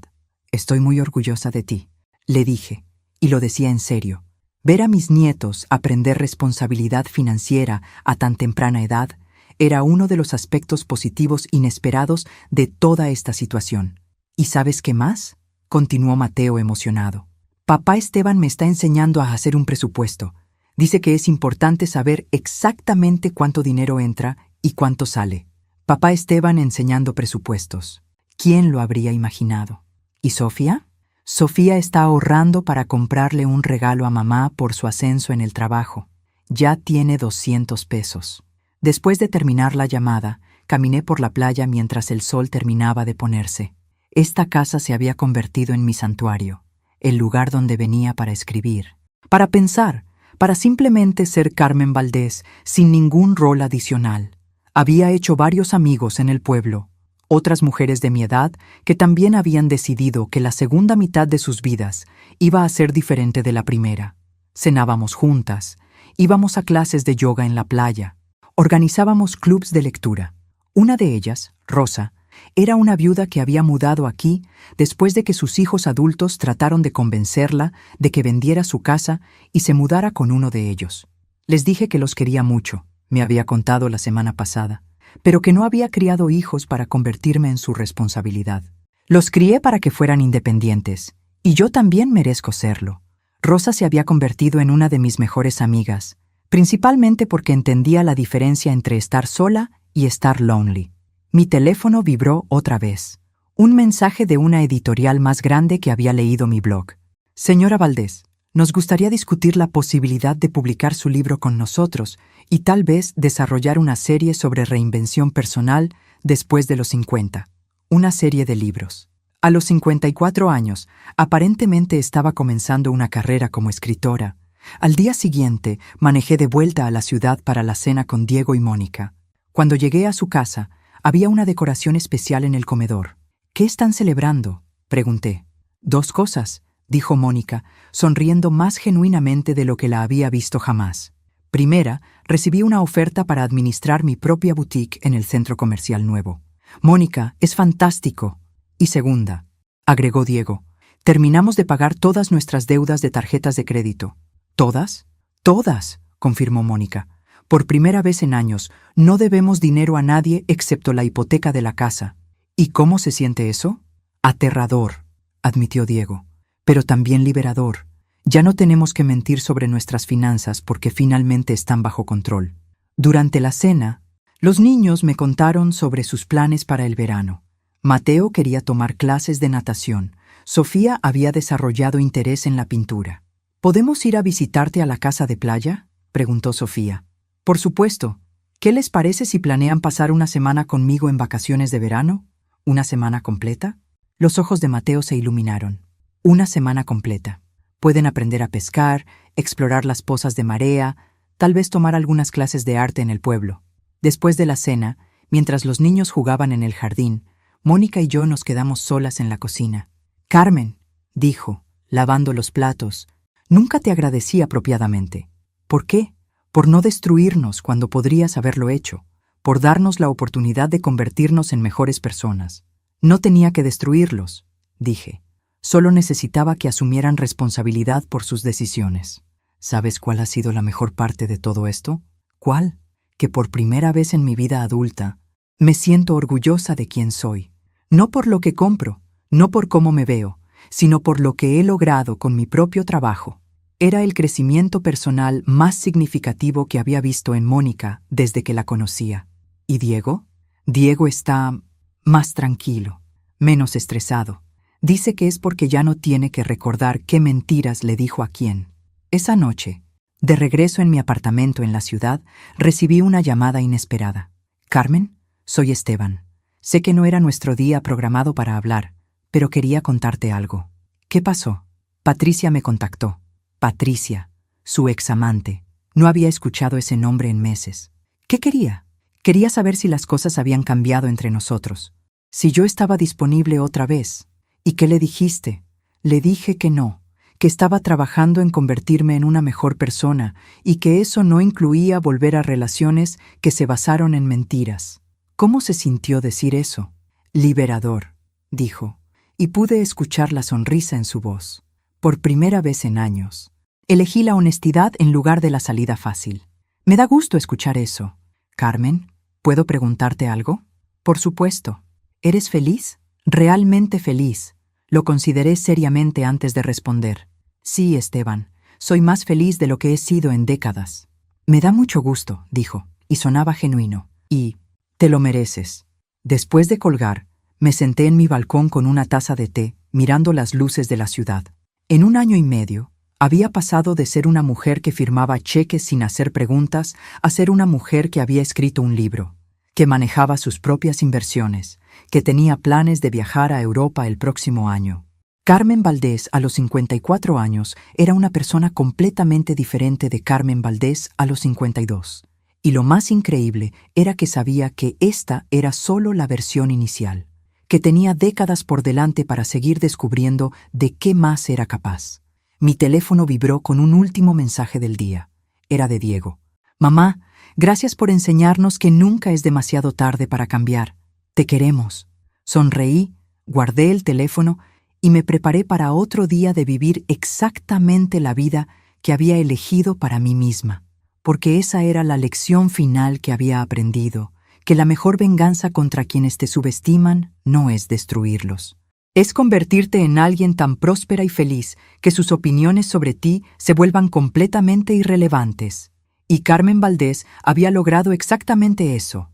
«Estoy muy orgullosa de ti», le dije, y lo decía en serio. Ver a mis nietos aprender responsabilidad financiera a tan temprana edad era uno de los aspectos positivos inesperados de toda esta situación. ¿Y sabes qué más?, continuó Mateo emocionado. «Papá Esteban me está enseñando a hacer un presupuesto. Dice que es importante saber exactamente cuánto dinero entra y cuánto sale». Papá Esteban enseñando presupuestos. ¿Quién lo habría imaginado? ¿Y Sofía? Sofía está ahorrando para comprarle un regalo a mamá por su ascenso en el trabajo. Ya tiene $200. Después de terminar la llamada, caminé por la playa mientras el sol terminaba de ponerse. Esta casa se había convertido en mi santuario, el lugar donde venía para escribir, para pensar, para simplemente ser Carmen Valdés sin ningún rol adicional. Había hecho varios amigos en el pueblo, otras mujeres de mi edad que también habían decidido que la segunda mitad de sus vidas iba a ser diferente de la primera. Cenábamos juntas, íbamos a clases de yoga en la playa, organizábamos clubs de lectura. Una de ellas, Rosa, era una viuda que había mudado aquí después de que sus hijos adultos trataron de convencerla de que vendiera su casa y se mudara con uno de ellos. Les dije que los quería mucho, me había contado la semana pasada, pero que no había criado hijos para convertirme en su responsabilidad. Los crié para que fueran independientes, y yo también merezco serlo. Rosa se había convertido en una de mis mejores amigas, principalmente porque entendía la diferencia entre estar sola y estar lonely. Mi teléfono vibró otra vez. Un mensaje de una editorial más grande que había leído mi blog. «Señora Valdés, nos gustaría discutir la posibilidad de publicar su libro con nosotros y tal vez desarrollar una serie sobre reinvención personal después de los 50. Una serie de libros». A los 54 años, aparentemente estaba comenzando una carrera como escritora. Al día siguiente, manejé de vuelta a la ciudad para la cena con Diego y Mónica. Cuando llegué a su casa, había una decoración especial en el comedor. «¿Qué están celebrando?», pregunté. «Dos cosas», dijo Mónica, sonriendo más genuinamente de lo que la había visto jamás. Primera, recibí una oferta para administrar mi propia boutique en el centro comercial nuevo. «Mónica, es fantástico». Y segunda, agregó Diego, «terminamos de pagar todas nuestras deudas de tarjetas de crédito». «¿Todas?». «Todas», confirmó Mónica. «Por primera vez en años, no debemos dinero a nadie excepto la hipoteca de la casa». «¿Y cómo se siente eso?». «Aterrador», admitió Diego, «pero también liberador. Ya no tenemos que mentir sobre nuestras finanzas porque finalmente están bajo control». Durante la cena, los niños me contaron sobre sus planes para el verano. Mateo quería tomar clases de natación. Sofía había desarrollado interés en la pintura. «¿Podemos ir a visitarte a la casa de playa?», preguntó Sofía. «Por supuesto. ¿Qué les parece si planean pasar una semana conmigo en vacaciones de verano? ¿Una semana completa?». Los ojos de Mateo se iluminaron. «Una semana completa. Pueden aprender a pescar, explorar las pozas de marea, tal vez tomar algunas clases de arte en el pueblo». Después de la cena, mientras los niños jugaban en el jardín, Mónica y yo nos quedamos solas en la cocina. «Carmen», dijo, lavando los platos, «nunca te agradecí apropiadamente». «¿Por qué?». «Por no destruirnos cuando podrías haberlo hecho, por darnos la oportunidad de convertirnos en mejores personas». «No tenía que destruirlos», dije. «Solo necesitaba que asumieran responsabilidad por sus decisiones». ¿Sabes cuál ha sido la mejor parte de todo esto? ¿Cuál? Que por primera vez en mi vida adulta, me siento orgullosa de quién soy. No por lo que compro, no por cómo me veo, sino por lo que he logrado con mi propio trabajo. Era el crecimiento personal más significativo que había visto en Mónica desde que la conocía. ¿Y Diego? Diego está más tranquilo, menos estresado. Dice que es porque ya no tiene que recordar qué mentiras le dijo a quién. Esa noche, de regreso en mi apartamento en la ciudad, recibí una llamada inesperada. «Carmen, soy Esteban. Sé que no era nuestro día programado para hablar, pero quería contarte algo». ¿Qué pasó? Patricia me contactó. Patricia, su examante. No había escuchado ese nombre en meses. ¿Qué quería? Quería saber si las cosas habían cambiado entre nosotros. Si yo estaba disponible otra vez. ¿Y qué le dijiste? Le dije que no, que estaba trabajando en convertirme en una mejor persona y que eso no incluía volver a relaciones que se basaron en mentiras. ¿Cómo se sintió decir eso? Liberador, dijo, y pude escuchar la sonrisa en su voz. Por primera vez en años. Elegí la honestidad en lugar de la salida fácil. Me da gusto escuchar eso. Carmen, ¿puedo preguntarte algo? Por supuesto. ¿Eres feliz? Realmente feliz. Lo consideré seriamente antes de responder. Sí, Esteban, soy más feliz de lo que he sido en décadas. Me da mucho gusto, dijo, y sonaba genuino. Y te lo mereces. Después de colgar, me senté en mi balcón con una taza de té, mirando las luces de la ciudad. En 1 año y medio, había pasado de ser una mujer que firmaba cheques sin hacer preguntas a ser una mujer que había escrito un libro, que manejaba sus propias inversiones, que tenía planes de viajar a Europa el próximo año. Carmen Valdés, a los 54 años, era una persona completamente diferente de Carmen Valdés a los 52. Y lo más increíble era que sabía que esta era solo la versión inicial, que tenía décadas por delante para seguir descubriendo de qué más era capaz. Mi teléfono vibró con un último mensaje del día. Era de Diego. Mamá, gracias por enseñarnos que nunca es demasiado tarde para cambiar. Te queremos. Sonreí, guardé el teléfono y me preparé para otro día de vivir exactamente la vida que había elegido para mí misma, porque esa era la lección final que había aprendido, que la mejor venganza contra quienes te subestiman no es destruirlos. Es convertirte en alguien tan próspera y feliz que sus opiniones sobre ti se vuelvan completamente irrelevantes. Y Carmen Valdés había logrado exactamente eso.